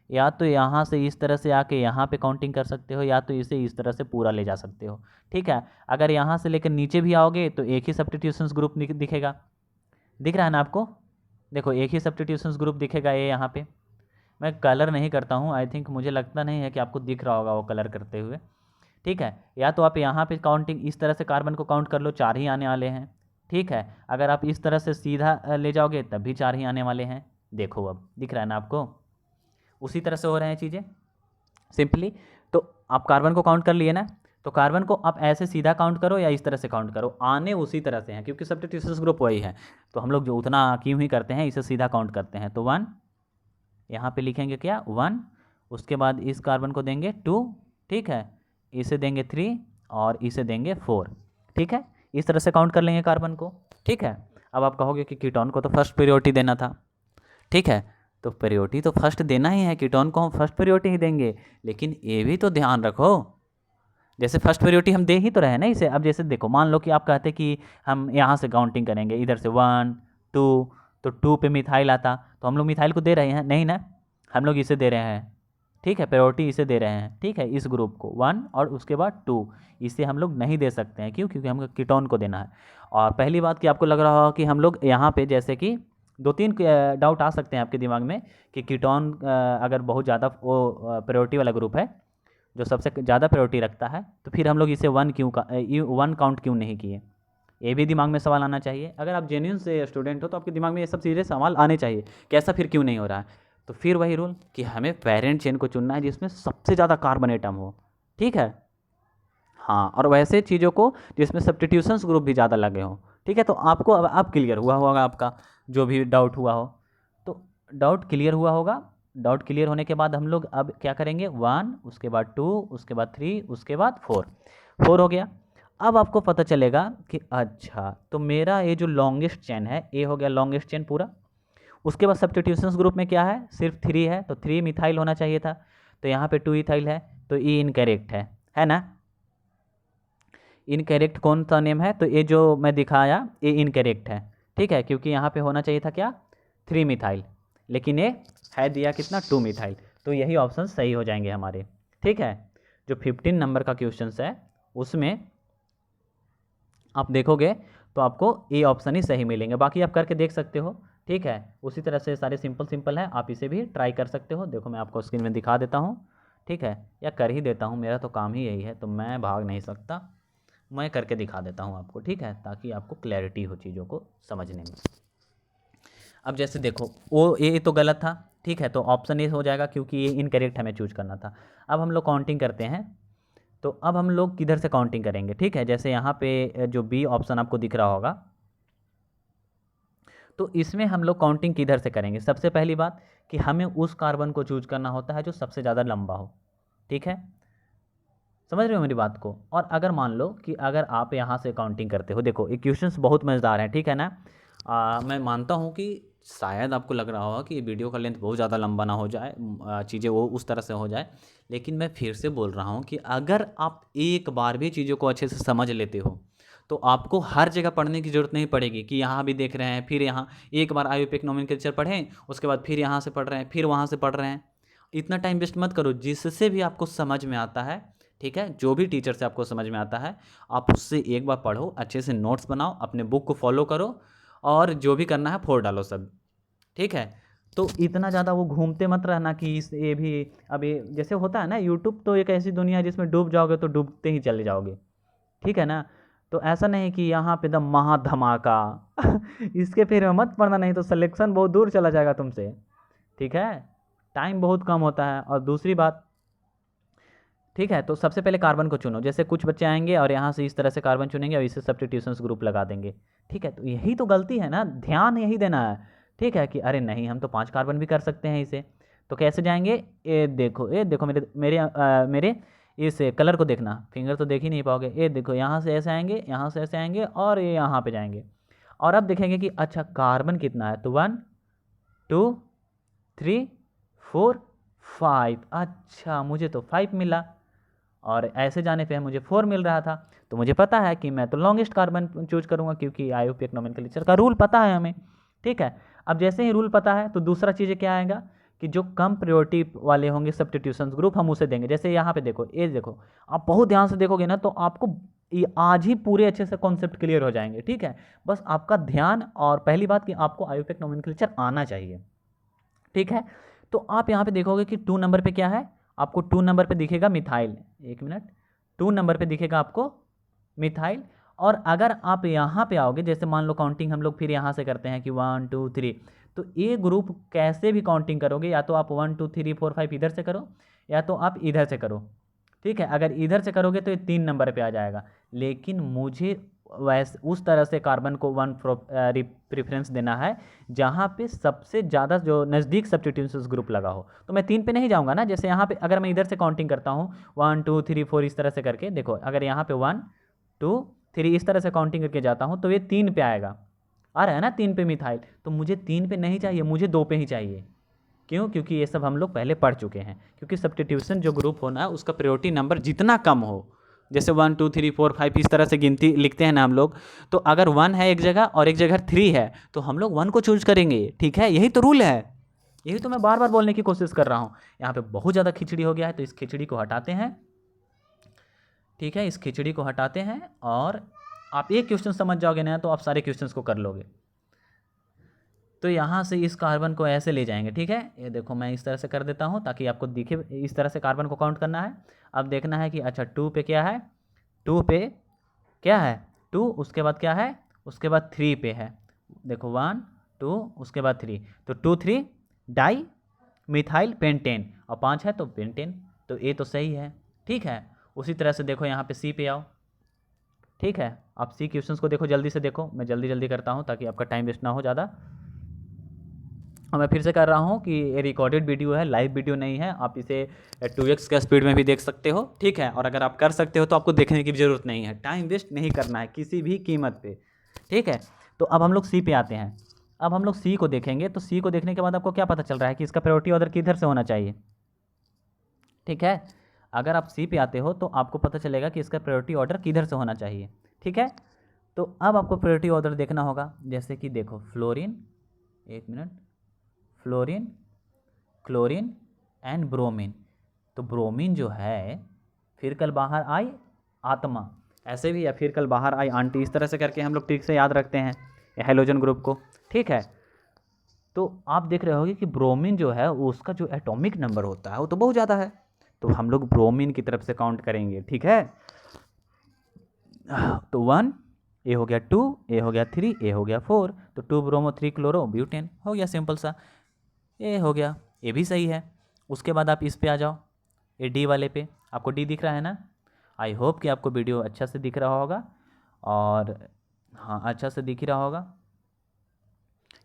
या तो यहाँ से इस तरह से आके यहाँ पे काउंटिंग कर सकते हो, या तो इसे इस तरह से पूरा ले जा सकते हो। ठीक है, अगर यहाँ से लेकर नीचे भी आओगे तो एक ही सब्स्टिट्यूशंस ग्रुप दिखेगा, दिख रहा है ना आपको, देखो एक ही सब्स्टिट्यूशंस ग्रुप दिखेगा ये यहाँ पे। मैं कलर नहीं करता हूँ, आई थिंक मुझे लगता नहीं है कि आपको दिख रहा होगा वो कलर करते हुए। ठीक है, या तो आप यहाँ पे काउंटिंग इस तरह से कार्बन को काउंट कर लो, 4 ही आने वाले हैं। ठीक है, अगर आप इस तरह से सीधा ले जाओगे तब भी 4 ही आने वाले हैं। देखो अब दिख रहा है ना आपको, उसी तरह से हो रहे हैं चीज़ें सिंपली। तो आप कार्बन को काउंट कर लिए ना, तो कार्बन को आप ऐसे सीधा काउंट करो या इस तरह से काउंट करो, आने उसी तरह से हैं क्योंकि सब्स्टिट्यूशंस ग्रुप वही है। तो हम लोग जो उतना क्यों ही करते हैं, इसे सीधा काउंट करते हैं। तो 1 यहाँ पे लिखेंगे क्या 1, उसके बाद इस कार्बन को देंगे 2, ठीक है, इसे देंगे 3 और इसे देंगे 4। ठीक है, इस तरह से काउंट कर लेंगे कार्बन को। ठीक है, अब आप कहोगे कि कीटोन को तो फर्स्ट प्रायोरिटी देना था। ठीक है, तो प्रायोरिटी तो फर्स्ट देना ही है, कीटोन को हम फर्स्ट प्रायोरिटी ही देंगे, लेकिन ये भी तो ध्यान रखो, जैसे फर्स्ट प्रायोरिटी हम दे ही तो रहे ना इसे। अब जैसे देखो मान लो कि आप कहते कि हम यहाँ से काउंटिंग करेंगे इधर से 1 2, तो 2 पे मिथाइल आता, तो हम लोग मिथाइल को दे रहे हैं नहीं ना, हम लोग इसे दे रहे हैं। ठीक है, प्रायोरिटी इसे दे रहे हैं। ठीक है, इस ग्रुप को 1 और उसके बाद 2, इसे हम लोग नहीं दे सकते हैं। क्यों? क्योंकि हमको कीटोन को देना है। और पहली बात कि आपको लग रहा होगा कि हम लोग यहाँ पे जैसे कि 2-3 डाउट आ सकते हैं आपके दिमाग में कि कीटोन अगर बहुत ज़्यादा वो प्रायोरिटी वाला ग्रुप है जो सबसे ज़्यादा प्रायोरिटी रखता है, तो फिर हम लोग इसे 1 काउंट क्यों नहीं किए, ये भी दिमाग में सवाल आना चाहिए। अगर आप जेन्युइन से स्टूडेंट हो तो आपके दिमाग में ये सब चीज़ें सवाल आने चाहिए कि ऐसा फिर क्यों नहीं हो रहा है। तो फिर वही रूल कि हमें पेरेंट चेन को चुनना है जिसमें सबसे ज़्यादा कार्बन एटम हो। ठीक है, हाँ, और वैसे चीज़ों को जिसमें सब्स्टिट्यूशंस ग्रुप भी ज़्यादा लगे हों। ठीक है, तो आपको अब क्लियर हुआ होगा, आपका जो भी डाउट हुआ हो तो डाउट क्लियर हुआ होगा। डाउट क्लियर होने के बाद हम लोग अब क्या करेंगे, 1 उसके बाद 2 उसके बाद 3 उसके बाद 4 हो गया। अब आपको पता चलेगा कि अच्छा तो मेरा ये जो लॉन्गेस्ट चेन है, ये हो गया लॉन्गेस्ट चेन पूरा। उसके बाद सब्स्टिट्यूशंस ग्रुप में क्या है, सिर्फ 3 है, तो 3 मिथाइल होना चाहिए था, तो यहाँ पे 2 इथाइल है, तो ये इनकरेक्ट है ना। इनकरेक्ट कौन सा नेम है, तो ये जो मैं दिखाया ये इनकरेक्ट है। ठीक है, क्योंकि यहाँ पे होना चाहिए था क्या 3 मिथाइल, लेकिन ये है दिया कितना 2 मिथाइल, तो यही ऑप्शन सही हो जाएंगे हमारे। ठीक है, जो 15 नंबर का क्वेश्चन है उसमें आप देखोगे तो आपको ये ऑप्शन ही सही मिलेंगे, बाकी आप करके देख सकते हो। ठीक है, उसी तरह से सारे सिंपल है, आप इसे भी ट्राई कर सकते हो। देखो मैं आपको स्क्रीन में दिखा देता हूँ, ठीक है, या कर ही देता हूँ, मेरा तो काम ही यही है, तो मैं भाग नहीं सकता, मैं करके दिखा देता हूँ आपको। ठीक है, ताकि आपको क्लैरिटी हो चीज़ों को समझने में। अब जैसे देखो वो ये तो गलत था, ठीक है, तो ऑप्शन ए हो जाएगा क्योंकि ये इनकरेक्ट हमें चूज करना था। अब हम लोग काउंटिंग करते हैं, तो अब हम लोग किधर से काउंटिंग करेंगे। ठीक है, जैसे यहाँ पे जो बी ऑप्शन आपको दिख रहा होगा, तो इसमें हम लोग काउंटिंग किधर से करेंगे? सबसे पहली बात कि हमें उस कार्बन को चूज करना होता है जो सबसे ज़्यादा लंबा हो, ठीक है, समझ रहे हो मेरी बात को। और अगर मान लो कि अगर आप यहाँ से काउंटिंग करते हो, देखो ये क्वेश्चंस बहुत मज़ेदार हैं, ठीक है ना। मैं मानता हूँ कि शायद आपको लग रहा होगा कि ये वीडियो का लेंथ बहुत ज़्यादा लंबा ना हो जाए, चीज़ें वो उस तरह से हो जाए, लेकिन मैं फिर से बोल रहा हूँ कि अगर आप एक बार भी चीज़ों को अच्छे से समझ लेते हो तो आपको हर जगह पढ़ने की ज़रूरत नहीं पड़ेगी कि यहाँ भी देख रहे हैं, फिर यहाँ एक बार आईयूपीएसी नोमेनक्लेचर पढ़ें, उसके बाद फिर यहाँ से पढ़ रहे हैं, फिर वहाँ से पढ़ रहे हैं। इतना टाइम वेस्ट मत करो। जिससे भी आपको समझ में आता है, ठीक है, जो भी टीचर से आपको समझ में आता है, आप उससे एक बार पढ़ो, अच्छे से नोट्स बनाओ, अपने बुक को फॉलो करो और जो भी करना है फोड़ डालो सब, ठीक है। तो इतना ज़्यादा वो घूमते मत रहना कि इस ये भी अभी जैसे होता है ना, यूट्यूब तो एक ऐसी दुनिया है जिसमें डूब जाओगे तो डूबते ही चले जाओगे, ठीक है ना। तो ऐसा नहीं कि यहाँ पे एकदम महा धमाका इसके फिर में मत पढ़ना, नहीं तो सिलेक्शन बहुत दूर चला जाएगा तुमसे, ठीक है, टाइम बहुत कम होता है। और दूसरी बात, ठीक है, तो सबसे पहले कार्बन को चुनो। जैसे कुछ बच्चे आएंगे और यहाँ से इस तरह से कार्बन चुनेंगे और इसे सब्स्टिट्यूशंस ग्रुप लगा देंगे, ठीक है। तो यही तो गलती है ना, ध्यान यही देना है, ठीक है, कि अरे नहीं हम तो 5 कार्बन भी कर सकते हैं इसे। तो कैसे जाएंगे? ये देखो मेरे मेरे मेरे इस कलर को देखना, फिंगर तो देख ही नहीं पाओगे। ये देखो यहाँ से ऐसे आएंगे, यहाँ से ऐसे आएंगे और ये यहाँ पे जाएंगे। और अब देखेंगे कि अच्छा कार्बन कितना है, तो 1 2 3 4 5, अच्छा मुझे तो 5 मिला और ऐसे जाने पे मुझे 4 मिल रहा था। तो मुझे पता है कि मैं तो लॉन्गेस्ट कार्बन चूज करूँगा, क्योंकि आईयूपीएसी नोमेनक्लेचर का रूल पता है हमें, ठीक है। अब जैसे ही रूल पता है तो दूसरा चीज़ क्या आएगा कि जो कम प्रायोरिटी वाले होंगे सब्स्टिट्यूशंस ग्रुप, हम उसे देंगे। जैसे यहाँ पे देखो, ये देखो, आप बहुत ध्यान से देखोगे ना तो आपको ये आज ही पूरे अच्छे से कॉन्सेप्ट क्लियर हो जाएंगे, ठीक है। बस आपका ध्यान, और पहली बात कि आपको आईयूपीएसी नोमेनक्लेचर आना चाहिए, ठीक है। तो आप यहाँ पे देखोगे कि 2 नंबर पे क्या है, आपको 2 नंबर पे दिखेगा मिथाइल, एक मिनट, 2 नंबर पे दिखेगा आपको मिथाइल। और अगर आप यहाँ पे आओगे, जैसे मान लो काउंटिंग हम लोग फिर यहाँ से करते हैं कि 1 2 3, तो ए ग्रुप कैसे भी काउंटिंग करोगे, या तो आप 1 2 3 4 5 इधर से करो, या तो आप इधर से करो, ठीक है। अगर इधर से करोगे तो ये 3 नंबर पे आ जाएगा, लेकिन मुझे वैसे उस तरह से कार्बन को 1 प्रेफरेंस देना है जहाँ पे सबसे ज़्यादा जो नज़दीक सब्स्टिट्यूशंस ग्रुप लगा हो। तो मैं 3 पे नहीं जाऊँगा ना, जैसे यहाँ पे अगर मैं इधर से काउंटिंग करता हूँ 1 2 3 4 इस तरह से करके, देखो अगर यहाँ पे 1 2 3 इस तरह से काउंटिंग करके जाता हूँ तो ये 3 पे आएगा, आ रहा है ना 3 पे मिथाइल। तो मुझे 3 पे नहीं चाहिए, मुझे 2 पे ही चाहिए। क्यों? क्योंकि ये सब हम लोग पहले पढ़ चुके हैं। क्योंकि सब्स्टिट्यूशन जो ग्रुप होना है उसका प्रायोरिटी नंबर जितना कम हो, जैसे 1 2 3 4 5 इस तरह से गिनती लिखते हैं ना हम लोग, तो अगर 1 है एक जगह और एक जगह 3 है तो हम लोग 1 को चूज करेंगे, ठीक है। यही तो रूल है, यही तो मैं बार बार बोलने की कोशिश कर रहा हूँ। यहाँ पे बहुत ज़्यादा खिचड़ी हो गया है, तो इस खिचड़ी को हटाते हैं, ठीक है, इस खिचड़ी को हटाते हैं। और आप एक क्वेश्चन समझ जाओगे ना तो आप सारे क्वेश्चंस को कर लोगे। तो यहाँ से इस कार्बन को ऐसे ले जाएंगे, ठीक है। ये देखो मैं इस तरह से कर देता हूँ ताकि आपको दिखे, इस तरह से कार्बन को काउंट करना है। अब देखना है कि अच्छा 2 पे क्या है, 2 पे क्या है 2, उसके बाद क्या है, उसके बाद 3 पे है, देखो 1 2 उसके बाद 3, तो 2 3 डाई मिथाइल पेंटेन, और 5 है तो पेंटेन, तो ये तो सही है, ठीक है। उसी तरह से देखो यहाँ पे सी पे आओ, ठीक है। आप सी क्वेश्चंस को देखो, जल्दी से देखो, मैं जल्दी जल्दी करता हूँ ताकि आपका टाइम वेस्ट ना हो ज़्यादा। और मैं फिर से कर रहा हूँ कि ये रिकॉर्डेड वीडियो है, लाइव वीडियो नहीं है। आप इसे 2x का स्पीड में भी देख सकते हो, ठीक है। और अगर आप कर सकते हो तो आपको देखने की ज़रूरत नहीं है, टाइम वेस्ट नहीं करना है किसी भी कीमत पे, ठीक है। तो अब हम लोग सी पे आते हैं। अब हम लोग सी को देखेंगे, तो सी को देखने के बाद आपको क्या पता चल रहा है कि इसका प्रायोरिटी ऑर्डर किधर से होना चाहिए, ठीक है। अगर आप सी पे आते हो तो आपको पता चलेगा कि इसका प्रायोरिटी ऑर्डर किधर से होना चाहिए, ठीक है। तो अब आपको प्रायोरिटी ऑर्डर देखना होगा, जैसे कि देखो फ्लोरीन, एक minute, fluorine, chlorine and bromine. तो ब्रोमीन जो है फिर कल बाहर आई आत्मा, ऐसे भी, या फिर कल बाहर आई आंटी, इस तरह से करके हम लोग ठीक से याद रखते हैं हेलोजन ग्रुप को, ठीक है। तो आप देख रहे होगे कि ब्रोमीन जो है उसका जो एटॉमिक नंबर होता है वो तो बहुत ज़्यादा है, तो हम लोग ब्रोमीन की तरफ से काउंट करेंगे, ठीक है। तो 1 ए हो गया, 2 ए हो गया, 3 ए हो गया, 4, तो 2 ब्रोमो 3 क्लोरो ब्यूटेन हो गया, सिंपल सा ए हो गया, ये भी सही है। उसके बाद आप इस पे आ जाओ, ये डी वाले पे, आपको डी दिख रहा है ना। आई होप कि आपको वीडियो अच्छा से दिख रहा होगा, और हाँ अच्छा से दिख ही रहा होगा।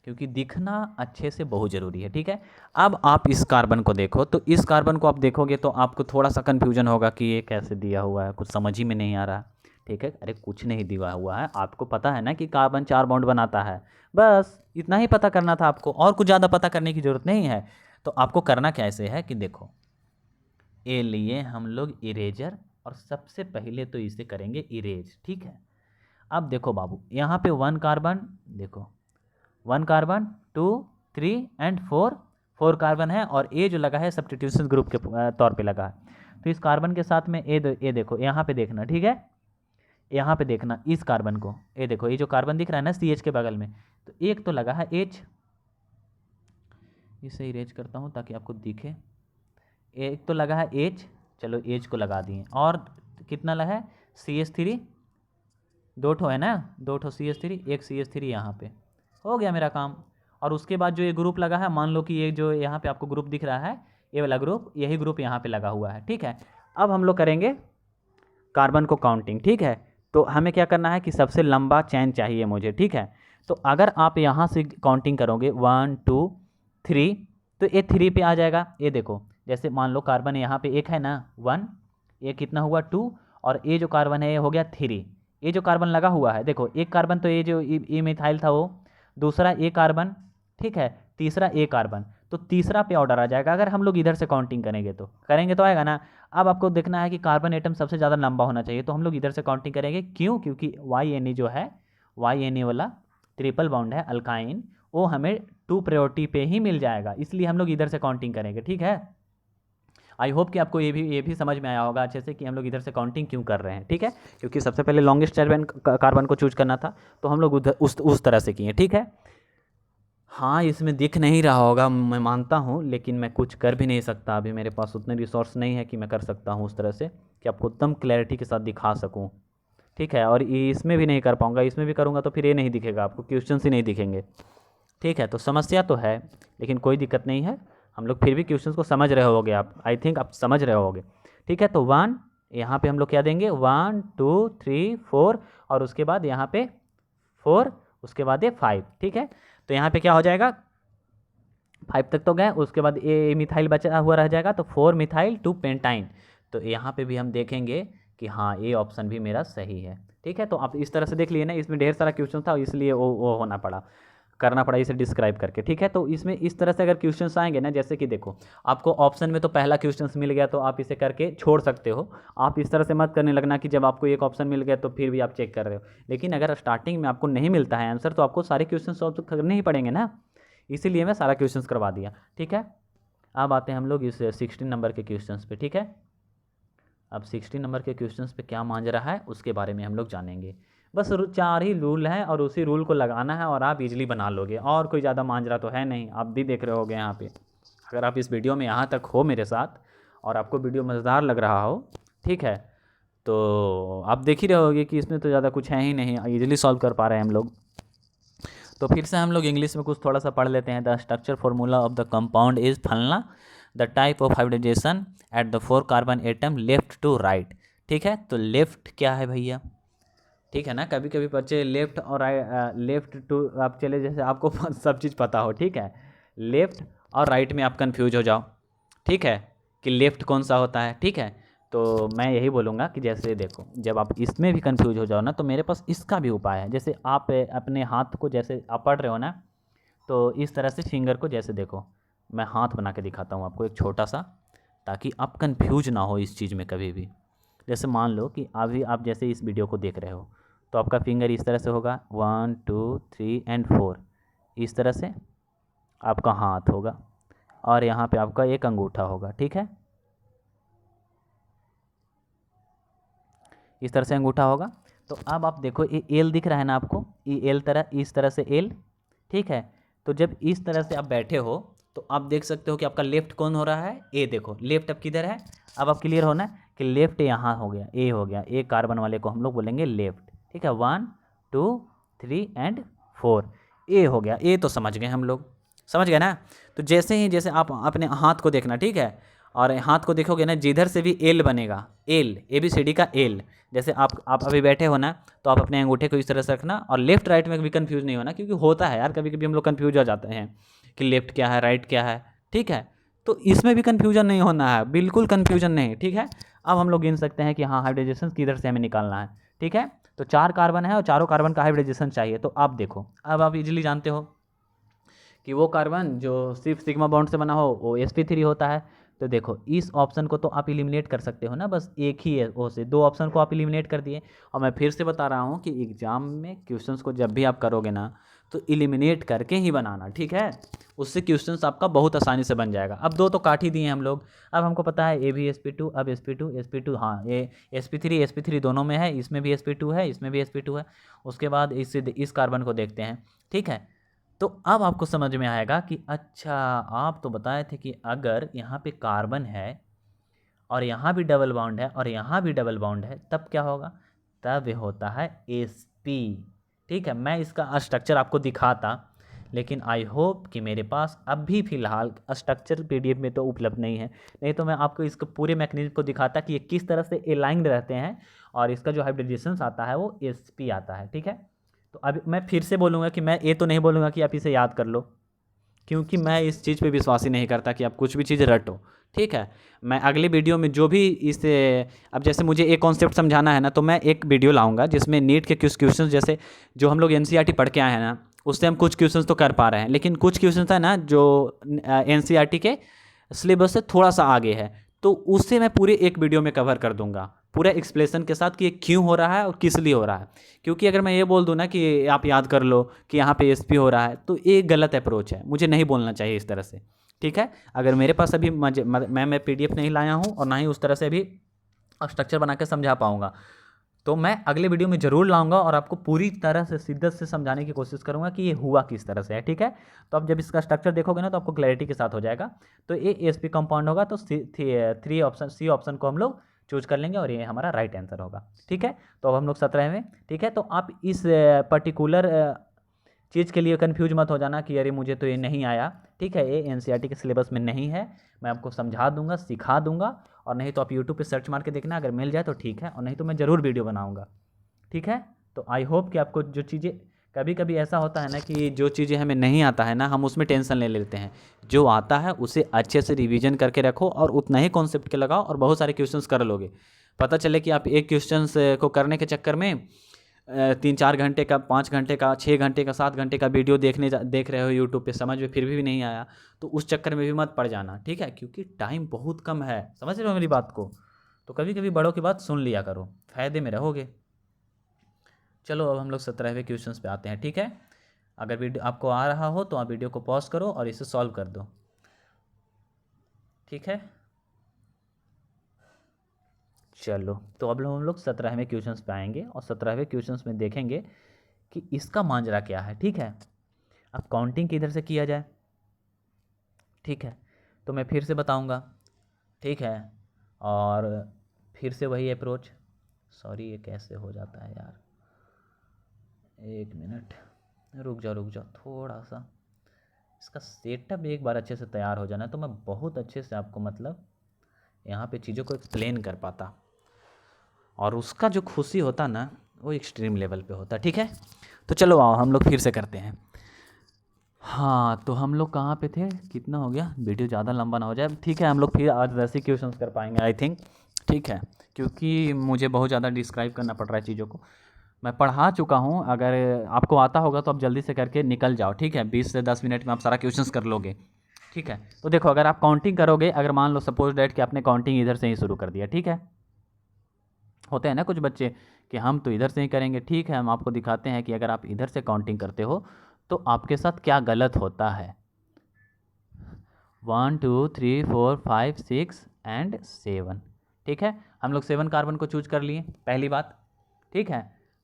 क्योंकि दिखना अच्छे से बहुत ज़रूरी है। ठीक है, अब आप इस कार्बन को देखो, तो इस कार्बन को आप देखोगे तो आपको थोड़ा सा कन्फ्यूजन होगा कि ये कैसे दिया हुआ है, कुछ समझ ही में नहीं आ रहा। ठीक है, अरे कुछ नहीं दिया हुआ है, आपको पता है ना कि कार्बन 4 बॉन्ड बनाता है, बस इतना ही पता करना था आपको, और कुछ ज़्यादा पता करने की ज़रूरत नहीं है। तो आपको करना कैसे है कि देखो, ए लिए हम लोग इरेजर, और सबसे पहले तो इसे करेंगे इरेज। ठीक है, अब देखो बाबू, यहाँ पे 1 कार्बन, देखो 1 कार्बन 2 3 एंड 4 कार्बन है, और ए जो लगा है सब्स्टिट्यूशन ग्रुप के तौर पे लगा है। तो इस कार्बन के साथ में ए देखो, यहाँ पे देखना, ठीक है, यहाँ पे देखना इस कार्बन को, ए देखो, ये जो कार्बन दिख रहा है ना सी एच के बगल में, तो एक तो लगा है एच, इसे इरेज करता हूँ ताकि आपको दिखे, एक तो लगा है एच, चलो एच को लगा दिए, और कितना लगा है CH3, 2 ठो है ना, 2 ठो CH3, एक CH3 यहाँ पे, हो गया मेरा काम। और उसके बाद जो ये ग्रुप लगा है, मान लो कि ये जो यहाँ पे आपको ग्रुप दिख रहा है, ये वाला ग्रुप, यही ग्रुप यहाँ पे लगा हुआ है। ठीक है, अब हम लोग करेंगे कार्बन को काउंटिंग। ठीक है, तो हमें क्या करना है कि सबसे लंबा चैन चाहिए मुझे। ठीक है, तो अगर आप यहाँ से काउंटिंग करोगे 1 2 3, तो ये 3 पे आ जाएगा। ये देखो, जैसे मान लो कार्बन यहाँ पे एक है ना 1, ये कितना हुआ 2, और ये जो कार्बन है ये हो गया 3। ये जो कार्बन लगा हुआ है, देखो एक कार्बन तो ये जो ई मिथाइल था वो, दूसरा ए कार्बन, ठीक है, तीसरा ए कार्बन, तो तीसरा पे ऑर्डर आ जाएगा। अगर हम लोग इधर से काउंटिंग करेंगे तो आएगा ना। अब आपको देखना है कि कार्बन एटम सबसे ज़्यादा लंबा होना चाहिए, तो हम लोग इधर से काउंटिंग करेंगे। क्यों? क्योंकि YNE जो है, YNE वाला ट्रिपल बॉन्ड है अल्काइन, वो हमें 2 प्रायोरिटी पे ही मिल जाएगा, इसलिए हम लोग इधर से काउंटिंग करेंगे। ठीक है, आई होप कि आपको ये भी समझ में आया होगा अच्छे से कि हम लोग इधर से काउंटिंग क्यों कर रहे हैं। ठीक है, क्योंकि सबसे पहले लॉन्गेस्ट कार्बन को चूज करना था, तो हम लोग उधर उस तरह से किए। ठीक है, हाँ इसमें दिख नहीं रहा होगा मैं मानता हूँ, लेकिन मैं कुछ कर भी नहीं सकता, अभी मेरे पास उतने रिसोर्स नहीं है कि मैं कर सकता हूँ उस तरह से कि आपको एकदम क्लैरिटी के साथ दिखा सकूँ। ठीक है, और इसमें भी नहीं कर पाऊँगा, इसमें भी करूँगा तो फिर ये नहीं दिखेगा आपको, क्वेश्चन ही नहीं दिखेंगे। ठीक है, तो समस्या तो है, लेकिन कोई दिक्कत नहीं है, हम लोग फिर भी क्वेश्चंस को समझ रहे होगे आप, आई थिंक आप समझ रहे होगे। ठीक है, तो 1 यहाँ पे हम लोग क्या देंगे, 1 2 3 4, और उसके बाद यहाँ पे 4, उसके बाद ये 5। ठीक है, तो यहाँ पे क्या हो जाएगा, 5 तक तो गए, उसके बाद ए मिथाइल बचा हुआ रह जाएगा, तो 4 मिथाइल 2 पेंटाइन। तो यहाँ पे भी हम देखेंगे कि हाँ ये ऑप्शन भी मेरा सही है। ठीक है, तो आप इस तरह से देख लिए ना, इसमें ढेर सारा क्वेश्चन था, इसलिए वो होना पड़ा, करना पड़ा इसे डिस्क्राइब करके। ठीक है, तो इसमें इस तरह से अगर क्वेश्चंस आएंगे ना, जैसे कि देखो आपको ऑप्शन में तो पहला क्वेश्चंस मिल गया तो आप इसे करके छोड़ सकते हो, आप इस तरह से मत करने लगना कि जब आपको एक ऑप्शन मिल गया तो फिर भी आप चेक कर रहे हो। लेकिन अगर स्टार्टिंग में आपको नहीं मिलता है आंसर, तो आपको सारे क्वेश्चन सॉल्व तो करने ही पड़ेंगे ना, इसीलिए मैं सारा क्वेश्चन करवा दिया। ठीक है, अब आते हैं हम लोग इस 16 नंबर के क्वेश्चन पे। ठीक है, अब 16 नंबर के क्वेश्चन पे क्या मांझ रहा है उसके बारे में हम लोग जानेंगे। बस 4 ही रूल हैं और उसी रूल को लगाना है और आप इजीली बना लोगे, और कोई ज़्यादा मांझरा तो है नहीं। आप भी देख रहे होगे यहाँ पे, अगर आप इस वीडियो में यहाँ तक हो मेरे साथ और आपको वीडियो मज़ेदार लग रहा हो, ठीक है, तो आप देख ही रहे होगे कि इसमें तो ज़्यादा कुछ है ही नहीं, ईजिली सॉल्व कर पा रहे हैं हम लोग। तो फिर से हम लोग इंग्लिश में कुछ थोड़ा सा पढ़ लेते हैं। The structure formula of the compound is फलना, the type of hybridization at the 4 carbon atom left to right. ठीक है, तो लेफ्ट क्या है भैया, ठीक है ना, कभी कभी बच्चे लेफ्ट और लेफ्ट टू आप चले, जैसे आपको सब चीज़ पता हो, ठीक है, लेफ्ट और राइट में आप कंफ्यूज हो जाओ, ठीक है, कि लेफ्ट कौन सा होता है। ठीक है, तो मैं यही बोलूँगा कि जैसे देखो, जब आप इसमें भी कंफ्यूज हो जाओ ना, तो मेरे पास इसका भी उपाय है। जैसे आप अपने हाथ को, जैसे आप पढ़ रहे हो ना, तो इस तरह से फिंगर को, जैसे देखो मैं हाथ बना के दिखाता हूँ आपको एक छोटा सा, ताकि आप कंफ्यूज ना हो इस चीज़ में कभी भी। जैसे मान लो कि अभी आप जैसे इस वीडियो को देख रहे हो, तो आपका फिंगर इस तरह से होगा 1 2 3 एंड 4, इस तरह से आपका हाथ होगा, और यहाँ पे आपका एक अंगूठा होगा। ठीक है, इस तरह से अंगूठा होगा। तो अब आप देखो ये एल दिख रहा है ना आपको, ये एल तरह, इस तरह से एल। ठीक है, तो जब इस तरह से आप बैठे हो तो आप देख सकते हो कि आपका लेफ्ट कौन हो रहा है, ए। देखो लेफ्ट अब किधर है, अब आप क्लियर होना है कि लेफ्ट यहाँ हो गया, ए हो गया, ए कार्बन वाले को हम लोग बोलेंगे लेफ्ट। ठीक है, 1 2 3 एंड 4, ए हो गया। ए तो समझ गए हम लोग, समझ गए ना। तो जैसे ही, जैसे आप अपने हाथ को देखना, ठीक है, और हाथ को देखोगे ना, जिधर से भी एल बनेगा, एल ABCD का एल, जैसे आप अभी बैठे हो ना, तो आप अपने अंगूठे को इस तरह से रखना, और लेफ्ट राइट में भी कंफ्यूज नहीं होना, क्योंकि होता है यार, कभी कभी हम लोग कंफ्यूज हो जाते हैं कि लेफ्ट क्या है राइट क्या है, ठीक है। तो इसमें भी कन्फ्यूजन नहीं होना है, बिल्कुल कन्फ्यूजन नहीं, ठीक है। अब हम लोग गिन सकते हैं कि हाँ हाइब्रिडाइजेशन किधर से हमें निकालना है, ठीक है। तो 4 कार्बन है और चारों कार्बन का हाइब्रिडाइजेशन चाहिए। तो आप देखो, अब आप इजीली जानते हो कि वो कार्बन जो सिर्फ सिग्मा बॉन्ड से बना हो वो sp3 होता है। तो देखो इस ऑप्शन को तो आप इलिमिनेट कर सकते हो ना, बस एक ही है ओ से, 2 ऑप्शन को आप इलिमिनेट कर दिए। और मैं फिर से बता रहा हूँ कि एग्जाम में क्वेश्चंस को जब भी आप करोगे ना, तो इलिमिनेट करके ही बनाना, ठीक है। उससे क्वेश्चंस आपका बहुत आसानी से बन जाएगा। अब 2 तो काट ही दिए हम लोग। अब हमको पता है ए भी sp2, अब sp2 हाँ, ये sp3 दोनों में है, इसमें भी sp2 है, इसमें भी sp2 है। उसके बाद इस कार्बन को देखते हैं, ठीक है। तो अब आपको समझ में आएगा कि अच्छा, आप तो बताए थे कि अगर यहाँ पे कार्बन है और यहाँ भी डबल बॉन्ड है और यहाँ भी डबल बॉन्ड है, तब क्या होगा, तब ये होता है sp, ठीक है। मैं इसका स्ट्रक्चर आपको दिखाता, लेकिन आई होप कि मेरे पास अभी फ़िलहाल स्ट्रक्चर PDF में तो उपलब्ध नहीं है, नहीं तो मैं आपको इसको पूरे मैकेनिज्म को दिखाता कि ये किस तरह से अलाइंड रहते हैं, और इसका जो हाइब्रिडाइजेशन आता है वो sp आता है, ठीक है। तो अब मैं फिर से बोलूँगा कि मैं ये तो नहीं बोलूँगा कि आप इसे याद कर लो, क्योंकि मैं इस चीज़ पे विश्वास ही नहीं करता कि आप कुछ भी चीज़ रटो, ठीक है। मैं अगले वीडियो में जो भी इसे, अब जैसे मुझे एक कॉन्सेप्ट समझाना है ना, तो मैं एक वीडियो लाऊंगा जिसमें नीट के कुछ क्वेश्चंस, जैसे जो हम लोग NCERT पढ़ के आए हैं ना, उससे हम कुछ क्वेश्चंस तो कर पा रहे हैं, लेकिन कुछ क्वेश्चंस है ना जो NCERT के सिलेबस से थोड़ा सा आगे है, तो उससे मैं पूरे एक वीडियो में कवर कर दूंगा, पूरा एक्सप्लेनेशन के साथ कि ये क्यों हो रहा है और किस लिए हो रहा है। क्योंकि अगर मैं ये बोल दूँ ना कि आप याद कर लो कि यहाँ पे sp हो रहा है, तो ये गलत अप्रोच है, मुझे नहीं बोलना चाहिए इस तरह से, ठीक है। अगर मेरे पास अभी मैं PDF नहीं लाया हूँ और ना ही उस तरह से अभी स्ट्रक्चर बना के समझा पाऊँगा, तो मैं अगले वीडियो में ज़रूर लाऊंगा और आपको पूरी तरह से शिद्दत से समझाने की कोशिश करूंगा कि ये हुआ किस तरह से है, ठीक है। तो अब जब इसका स्ट्रक्चर देखोगे ना, तो आपको क्लैरिटी के साथ हो जाएगा। तो ये sp कंपाउंड होगा, तो C ऑप्शन को हम लोग चूज कर लेंगे और ये हमारा राइट आंसर होगा, ठीक है। तो अब हम लोग 17वें, ठीक है। तो आप इस पर्टिकुलर चीज़ के लिए कंफ्यूज मत हो जाना कि अरे मुझे तो ये नहीं आया, ठीक है। ये NCERT के सिलेबस में नहीं है, मैं आपको समझा दूंगा, सिखा दूंगा, और नहीं तो आप यूट्यूब पे सर्च मार के देखना, अगर मिल जाए तो ठीक है, और नहीं तो मैं ज़रूर वीडियो बनाऊंगा, ठीक है। तो आई होप कि आपको जो चीज़ें, कभी कभी ऐसा होता है ना कि जो चीज़ें हमें नहीं आता है ना, हम उसमें टेंशन ले लेते हैं। जो आता है उसे अच्छे से रिवीजन करके रखो और उतना ही कॉन्सेप्ट के लगाओ और बहुत सारे क्वेश्चंस कर लोगे। पता चले कि आप एक क्वेश्चंस को करने के चक्कर में 3-4 घंटे का, 5 घंटे का, 6 घंटे का, 7 घंटे का वीडियो देख रहे हो यूट्यूब पे, समझ में फिर भी नहीं आया, तो उस चक्कर में भी मत पड़ जाना, ठीक है। क्योंकि टाइम बहुत कम है, समझ रहे हो मेरी बात को। तो कभी कभी बड़ों की बात सुन लिया करो, फ़ायदे में रहोगे। चलो अब हम लोग 17वें क्वेश्चंस पे आते हैं, ठीक है। अगर वीडियो आपको आ रहा हो तो आप वीडियो को पॉज करो और इसे सॉल्व कर दो, ठीक है। चलो तो अब हम लोग 17वें क्वेश्चंस पे आएंगे और 17वें क्वेश्चंस में देखेंगे कि इसका मांजरा क्या है, ठीक है। अब काउंटिंग किधर से किया जाए, ठीक है। तो मैं फिर से बताऊंगा, ठीक है। और फिर से वही अप्रोच, सॉरी ये कैसे हो जाता है यार, एक मिनट रुक जाओ थोड़ा सा, इसका सेटअप एक बार अच्छे से तैयार हो जाना, तो मैं बहुत अच्छे से आपको मतलब यहाँ पे चीज़ों को एक्सप्लेन कर पाता, और उसका जो खुशी होता ना, वो एक्सट्रीम लेवल पे होता, ठीक है। तो चलो आओ हम लोग फिर से करते हैं। हाँ तो हम लोग कहाँ पे थे, कितना हो गया, वीडियो ज़्यादा लंबा ना हो जाए, ठीक है। हम लोग फिर आज 10 ही क्वेश्चंस कर पाएंगे आई थिंक, ठीक है। क्योंकि मुझे बहुत ज़्यादा डिस्क्राइब करना पड़ रहा है चीज़ों को, मैं पढ़ा चुका हूँ। अगर आपको आता होगा तो आप जल्दी से करके निकल जाओ, ठीक है। 20 से 10 मिनट में आप सारा क्वेश्चंस कर लोगे, ठीक है। तो देखो अगर आप काउंटिंग करोगे, अगर मान लो सपोज डैट कि आपने काउंटिंग इधर से ही शुरू कर दिया, ठीक है। होते हैं ना कुछ बच्चे कि हम तो इधर से ही करेंगे, ठीक है। हम आपको दिखाते हैं कि अगर आप इधर से काउंटिंग करते हो तो आपके साथ क्या गलत होता है। 1 2 3 4 5 6 एंड 7, ठीक है। हम लोग 7 कार्बन को चूज कर लिए, पहली बात, ठीक है।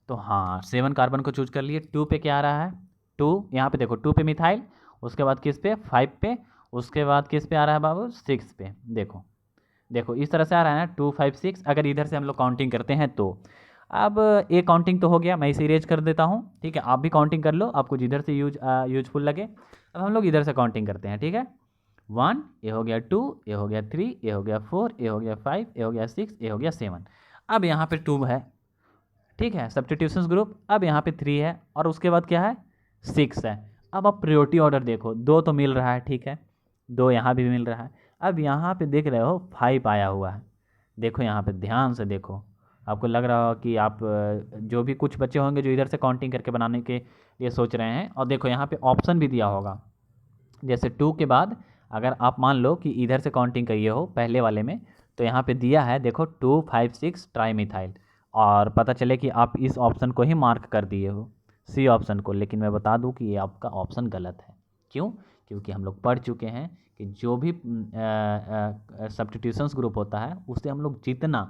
तो हाँ 7 कार्बन को चूज कर लिए। 2 पे क्या आ रहा है, 2, यहाँ पे देखो 2 पे मिथाइल, उसके बाद किस पे, 5 पे, उसके बाद किस पे आ रहा है बाबू, 6 पे। देखो देखो इस तरह से आ रहा है ना, 2 5 6, अगर इधर से हम लोग काउंटिंग करते हैं तो। अब एक काउंटिंग तो हो गया, मैं इसे इरेज कर देता हूँ, ठीक है। आप भी काउंटिंग कर लो, आपको जिधर से यूजफुल लगे। अब हम लोग इधर से काउंटिंग करते हैं, ठीक है। 1, ये हो गया 2, ये हो गया 3, ये हो गया 4, ये हो गया 5, ये हो गया 6, ये हो गया 7। अब यहाँ पे 2 है, ठीक है, सब्स्टिट्यूशंस ग्रुप। अब यहाँ पे 3 है और उसके बाद क्या है, 6 है। अब आप प्रायोरिटी ऑर्डर देखो, 2 तो मिल रहा है, ठीक है, 2 यहाँ भी मिल रहा है। अब यहाँ पे देख रहे हो 5 आया हुआ है, देखो यहाँ पे ध्यान से देखो, आपको लग रहा हो कि आप जो भी कुछ बच्चे होंगे जो इधर से काउंटिंग करके बनाने के लिए सोच रहे हैं, और देखो यहाँ पे ऑप्शन भी दिया होगा, जैसे 2 के बाद अगर आप मान लो कि इधर से काउंटिंग करिए हो पहले वाले में, तो यहाँ पे दिया है देखो 2, 5, 6 ट्राईमिथाइल, और पता चले कि आप इस ऑप्शन को ही मार्क कर दिए हो, सी ऑप्शन को। लेकिन मैं बता दूं कि ये आपका ऑप्शन गलत है। क्यों? क्योंकि हम लोग पढ़ चुके हैं कि जो भी सब्स्टिट्यूशंस ग्रुप होता है उससे हम लोग जितना,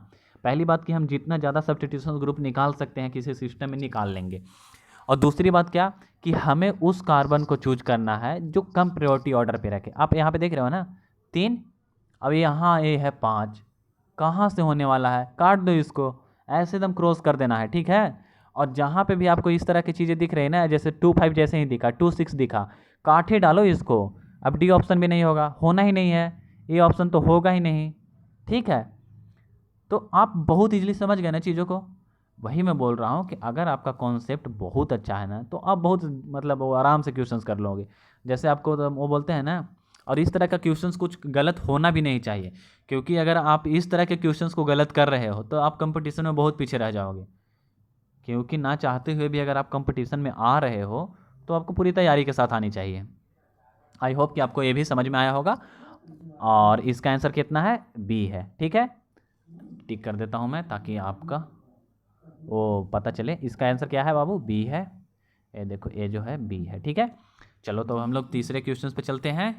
पहली बात कि हम जितना ज़्यादा सब्स्टिट्यूशंस ग्रुप निकाल सकते हैं किसी सिस्टम में निकाल लेंगे, और दूसरी बात क्या कि हमें उस कार्बन को चूज करना है जो कम प्रायोरिटी ऑर्डर पे रखे। आप यहाँ पे देख रहे हो ना 3, अब यहाँ ये है 5, कहाँ से होने वाला है, काट दो इसको, ऐसे एकदम क्रॉस कर देना है, ठीक है। और जहाँ पे भी आपको इस तरह की चीज़ें दिख रही है ना, जैसे 2, 5 जैसे ही दिखा, 2, 6 दिखा, काटे डालो इसको। अब डी ऑप्शन भी नहीं होगा, होना ही नहीं है, ये ऑप्शन तो होगा ही नहीं, ठीक है। तो आप बहुत इजीली समझ गए ना चीज़ों को। वही मैं बोल रहा हूँ कि अगर आपका कॉन्सेप्ट बहुत अच्छा है ना, तो आप बहुत मतलब वो आराम से क्वेश्चंस कर लोगे। जैसे आपको तो वो बोलते हैं ना, और इस तरह का क्वेश्चंस कुछ गलत होना भी नहीं चाहिए, क्योंकि अगर आप इस तरह के क्वेश्चंस को गलत कर रहे हो तो आप कंपटीशन में बहुत पीछे रह जाओगे। क्योंकि ना चाहते हुए भी अगर आप कंपटीशन में आ रहे हो तो आपको पूरी तैयारी के साथ आनी चाहिए। आई होप कि आपको ये भी समझ में आया होगा। और इसका आंसर कितना है, बी है, ठीक है। टिक कर देता हूँ मैं ताकि आपका वो पता चले। इसका आंसर क्या है बाबू, बी है। ये देखो ये जो है बी है, ठीक है। चलो तो हम लोग तीसरे क्वेश्चंस पे चलते हैं।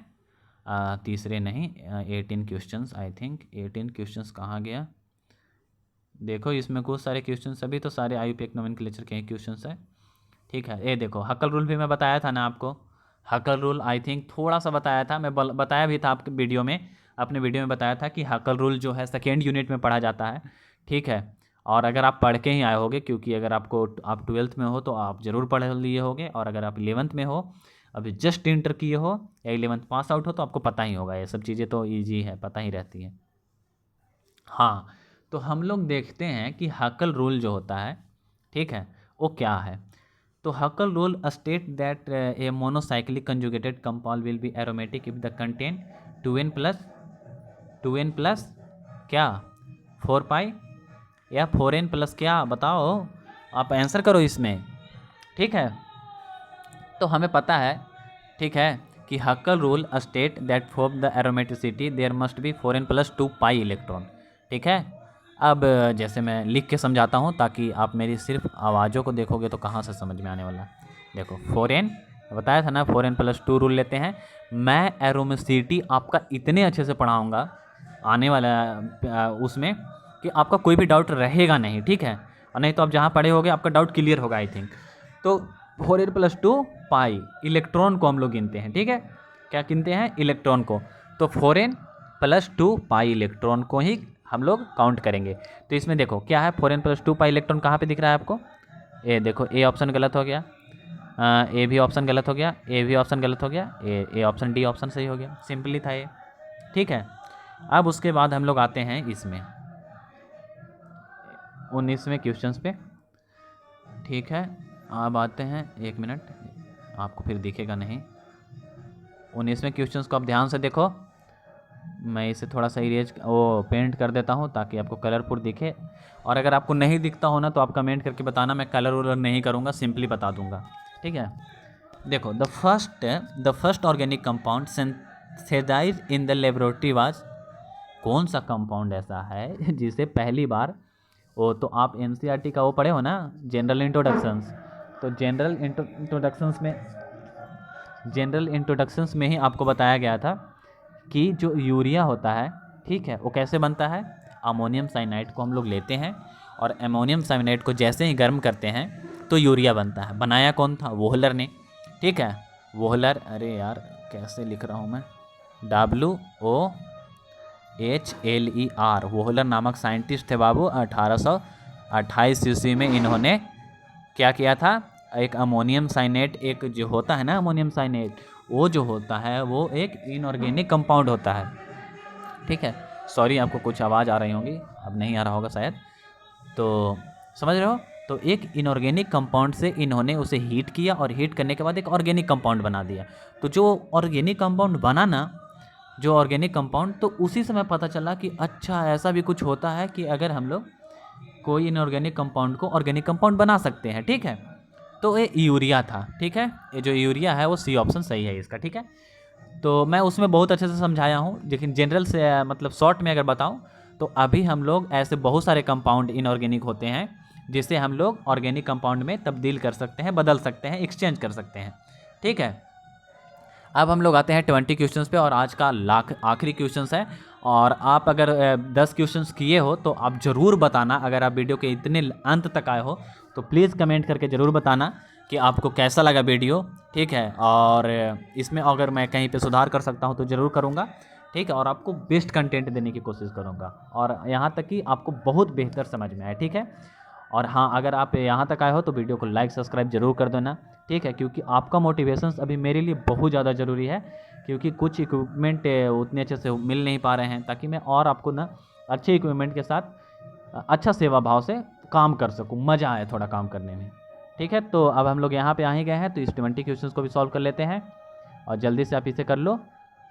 तीसरे नहीं, 18 क्वेश्चंस, आई थिंक 18 क्वेश्चंस कहाँ गया। देखो इसमें कुछ सारे क्वेश्चन, सभी तो सारे IUPAC नोमेनक्लेचर के क्वेश्चंस है, ठीक है। ये देखो हकल रूल भी मैं बताया था ना आपको, हकल रूल आई थिंक थोड़ा सा बताया था मैं, बताया भी था आपके वीडियो में, अपने वीडियो में बताया था कि हकल रूल जो है सेकेंड यूनिट में पढ़ा जाता है, ठीक है। और अगर आप पढ़ के ही आए होगे, क्योंकि अगर आपको आप 12th में हो तो आप ज़रूर पढ़ लिए होगे, और अगर आप 11th में हो, अभी जस्ट इंटर किए हो या 11th पास आउट हो, तो आपको पता ही होगा, ये सब चीज़ें तो ईजी है, पता ही रहती है। हाँ, तो हम लोग देखते हैं कि हकल रूल जो होता है, ठीक है, वो क्या है। तो हकल rule state that A monocyclic conjugated compound will be aromatic if the content 2n plus क्या 4 पाई या 4n प्लस क्या, बताओ, आप आंसर करो इसमें, ठीक है। तो हमें पता है, ठीक है, कि Huckel rule state that for the aromaticity there must be 4n plus 2 pi electron, ठीक है। अब जैसे मैं लिख के समझाता हूँ ताकि आप मेरी सिर्फ आवाज़ों को देखोगे तो कहाँ से समझ में आने वाला। देखो 4n बताया था ना, 4n प्लस 2 रूल लेते हैं। मैं एरोमेसिटी आपका इतने अच्छे से पढ़ाऊँगा आने वाला उसमें कि आपका कोई भी डाउट रहेगा नहीं, ठीक है। और नहीं तो आप जहाँ पढ़े होगे आपका डाउट क्लियर होगा आई थिंक। तो 4n प्लस 2 पाई इलेक्ट्रॉन को हम लोग गिनते हैं, ठीक है। क्या गिनते हैं, इलेक्ट्रॉन को। तो 4n प्लस 2 पाई इलेक्ट्रॉन को ही हम लोग काउंट करेंगे। तो इसमें देखो क्या है, 4n प्लस 2 पाई इलेक्ट्रॉन कहाँ पे दिख रहा है आपको, ए देखो, ए ऑप्शन गलत हो गया, ए भी ऑप्शन गलत हो गया, ए भी ऑप्शन गलत हो गया, ए ऑप्शन, डी ऑप्शन सही हो गया, सिंपली था ये, ठीक है। अब उसके बाद हम लोग आते हैं इसमें 19वें क्वेश्चन पे, ठीक है। अब आते हैं, 1 मिनट, आपको फिर दिखेगा नहीं। 19वें क्वेश्चन को आप ध्यान से देखो, मैं इसे थोड़ा सा इरेज वो पेंट कर देता हूँ ताकि आपको कलरफुल दिखे। और अगर आपको नहीं दिखता हो ना तो आप कमेंट करके बताना, मैं कलर वलर नहीं करूँगा, सिंपली बता दूँगा, ठीक है। देखो the first organic compound synthesize in the laboratory was, कौन सा कंपाउंड ऐसा है जिसे पहली बार, वो तो आप NCERT का वो पढ़े हो ना, जनरल इंट्रोडक्शंस, तो जनरल इंट्रोडक्शंस में ही आपको बताया गया था कि जो यूरिया होता है, ठीक है, वो कैसे बनता है, अमोनियम साइनाइड को हम लोग लेते हैं और अमोनियम साइनाइड को जैसे ही गर्म करते हैं तो यूरिया बनता है। बनाया कौन था, वोहलर ने, ठीक है। वोहलर, अरे यार कैसे लिख रहा हूँ मैं, WOHLER, वोहलर नामक साइंटिस्ट थे बाबू। 1828 ईस्वी में इन्होंने क्या किया था, एक अमोनियम साइनेट, एक जो होता है ना अमोनियम साइनेट, वो जो होता है वो एक इनऑर्गेनिक कंपाउंड होता है, ठीक है। सॉरी आपको कुछ आवाज़ आ रही होंगी, अब नहीं आ रहा होगा शायद, तो समझ रहे हो। तो एक इनऑर्गेनिक कंपाउंड से इन्होंने उसे हीट किया और हीट करने के बाद एक ऑर्गेनिक कंपाउंड बना दिया। तो जो ऑर्गेनिक कंपाउंड बना ना, जो ऑर्गेनिक कंपाउंड, तो उसी समय पता चला कि अच्छा ऐसा भी कुछ होता है कि अगर हम लोग कोई इनऑर्गेनिक कंपाउंड को ऑर्गेनिक कंपाउंड बना सकते हैं, ठीक है। तो ये यूरिया था, ठीक है। ये जो यूरिया है वो सी ऑप्शन सही है इसका, ठीक है। तो मैं उसमें बहुत अच्छे से समझाया हूँ, लेकिन जनरल से मतलब शॉर्ट में अगर बताऊँ तो अभी हम लोग ऐसे बहुत सारे कंपाउंड इनऑर्गेनिक होते हैं जिसे हम लोग ऑर्गेनिक कंपाउंड में तब्दील कर सकते हैं, बदल सकते हैं, एक्सचेंज कर सकते हैं, ठीक है। अब हम लोग आते हैं 20 क्वेश्चंस पे, और आज का आखिरी क्वेश्चंस है। और आप अगर 10 क्वेश्चंस किए हो तो आप ज़रूर बताना, अगर आप वीडियो के इतने अंत तक आए हो तो प्लीज़ कमेंट करके ज़रूर बताना कि आपको कैसा लगा वीडियो, ठीक है। और इसमें अगर मैं कहीं पे सुधार कर सकता हूँ तो ज़रूर करूँगा, ठीक है। और आपको बेस्ट कंटेंट देने की कोशिश करूँगा, और यहाँ तक कि आपको बहुत बेहतर समझ में आए, ठीक है। और हाँ, अगर आप यहाँ तक आए हो तो वीडियो को लाइक सब्सक्राइब जरूर कर देना, ठीक है, क्योंकि आपका मोटिवेशन अभी मेरे लिए बहुत ज़्यादा ज़रूरी है, क्योंकि कुछ इक्विपमेंट उतने अच्छे से मिल नहीं पा रहे हैं, ताकि मैं और आपको ना अच्छे इक्विपमेंट के साथ अच्छा सेवा भाव से काम कर सकूँ, मज़ा आए थोड़ा काम करने में, ठीक है। तो अब हम लोग यहाँ पे आ ही गए हैं, तो इस 20 क्वेश्चंस को भी सॉल्व कर लेते हैं, और जल्दी से आप इसे कर लो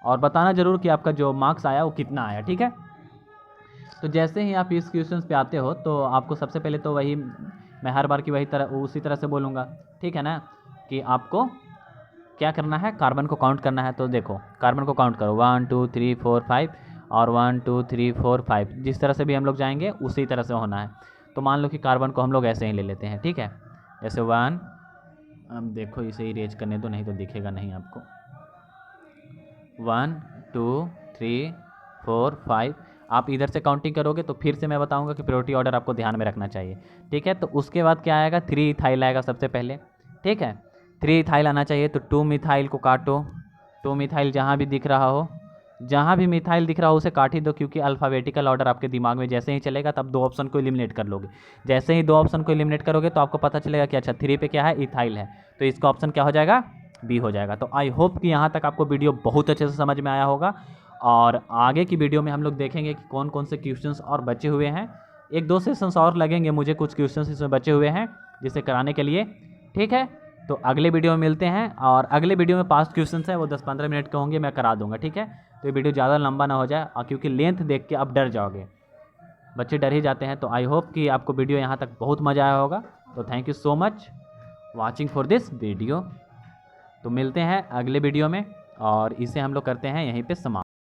और बताना ज़रूर कि आपका जो मार्क्स आया वो कितना आया, ठीक है। तो जैसे ही आप इस क्वेश्चंस पे आते हो तो आपको सबसे पहले तो वही, मैं हर बार की वही तरह उसी तरह से बोलूँगा, ठीक है ना, कि आपको क्या करना है, कार्बन को काउंट करना है। तो देखो कार्बन को काउंट करो, 1 2 3 4 5 और 1 2 3 4 5, जिस तरह से भी हम लोग जाएंगे उसी तरह से होना है। तो मान लो कि कार्बन को हम लोग ऐसे ही ले लेते हैं, ठीक है। जैसे 1, अब देखो इसे ही रेज करने दो, नहीं तो दिखेगा नहीं आपको। 1 2 3 4 5, आप इधर से काउंटिंग करोगे तो फिर से मैं बताऊंगा कि प्रायोरिटी ऑर्डर आपको ध्यान में रखना चाहिए, ठीक है। तो उसके बाद क्या आएगा, 3 इथाइल आएगा सबसे पहले, ठीक है। 3 इथाइल आना चाहिए, तो 2 मिथाइल को काटो। 2 मिथाइल जहाँ भी दिख रहा हो, जहाँ भी मिथाइल दिख रहा हो उसे काट ही दो, क्योंकि अल्फ़ाबेटिकल ऑर्डर आपके दिमाग में जैसे ही चलेगा तब 2 ऑप्शन को एलिमिनेट कर लोगे। जैसे ही 2 ऑप्शन को एलिमिनेट करोगे तो आपको पता चलेगा कि अच्छा 3 पे क्या है, इथाइल है, तो इसका ऑप्शन क्या हो जाएगा, बी हो जाएगा। तो आई होप कि यहाँ तक आपको वीडियो बहुत अच्छे से समझ में आया होगा, और आगे की वीडियो में हम लोग देखेंगे कि कौन कौन से क्वेश्चंस और बचे हुए हैं। 1-2 सेशंस और लगेंगे मुझे, कुछ क्वेश्चंस इसमें बचे हुए हैं जिसे कराने के लिए, ठीक है। तो अगले वीडियो में मिलते हैं, और अगले वीडियो में पास्ट क्वेश्चंस है वो 10-15 मिनट के होंगे, मैं करा दूंगा, ठीक है। तो ये वीडियो ज़्यादा लंबा ना हो जाए, और क्योंकि लेंथ देख के आप डर जाओगे, बच्चे डर ही जाते हैं। तो आई होप कि आपको वीडियो यहाँ तक बहुत मज़ा आया होगा। तो thank you so much watching for this video. तो मिलते हैं अगले वीडियो में, और इसे हम लोग करते हैं यहीं पे समाप्त।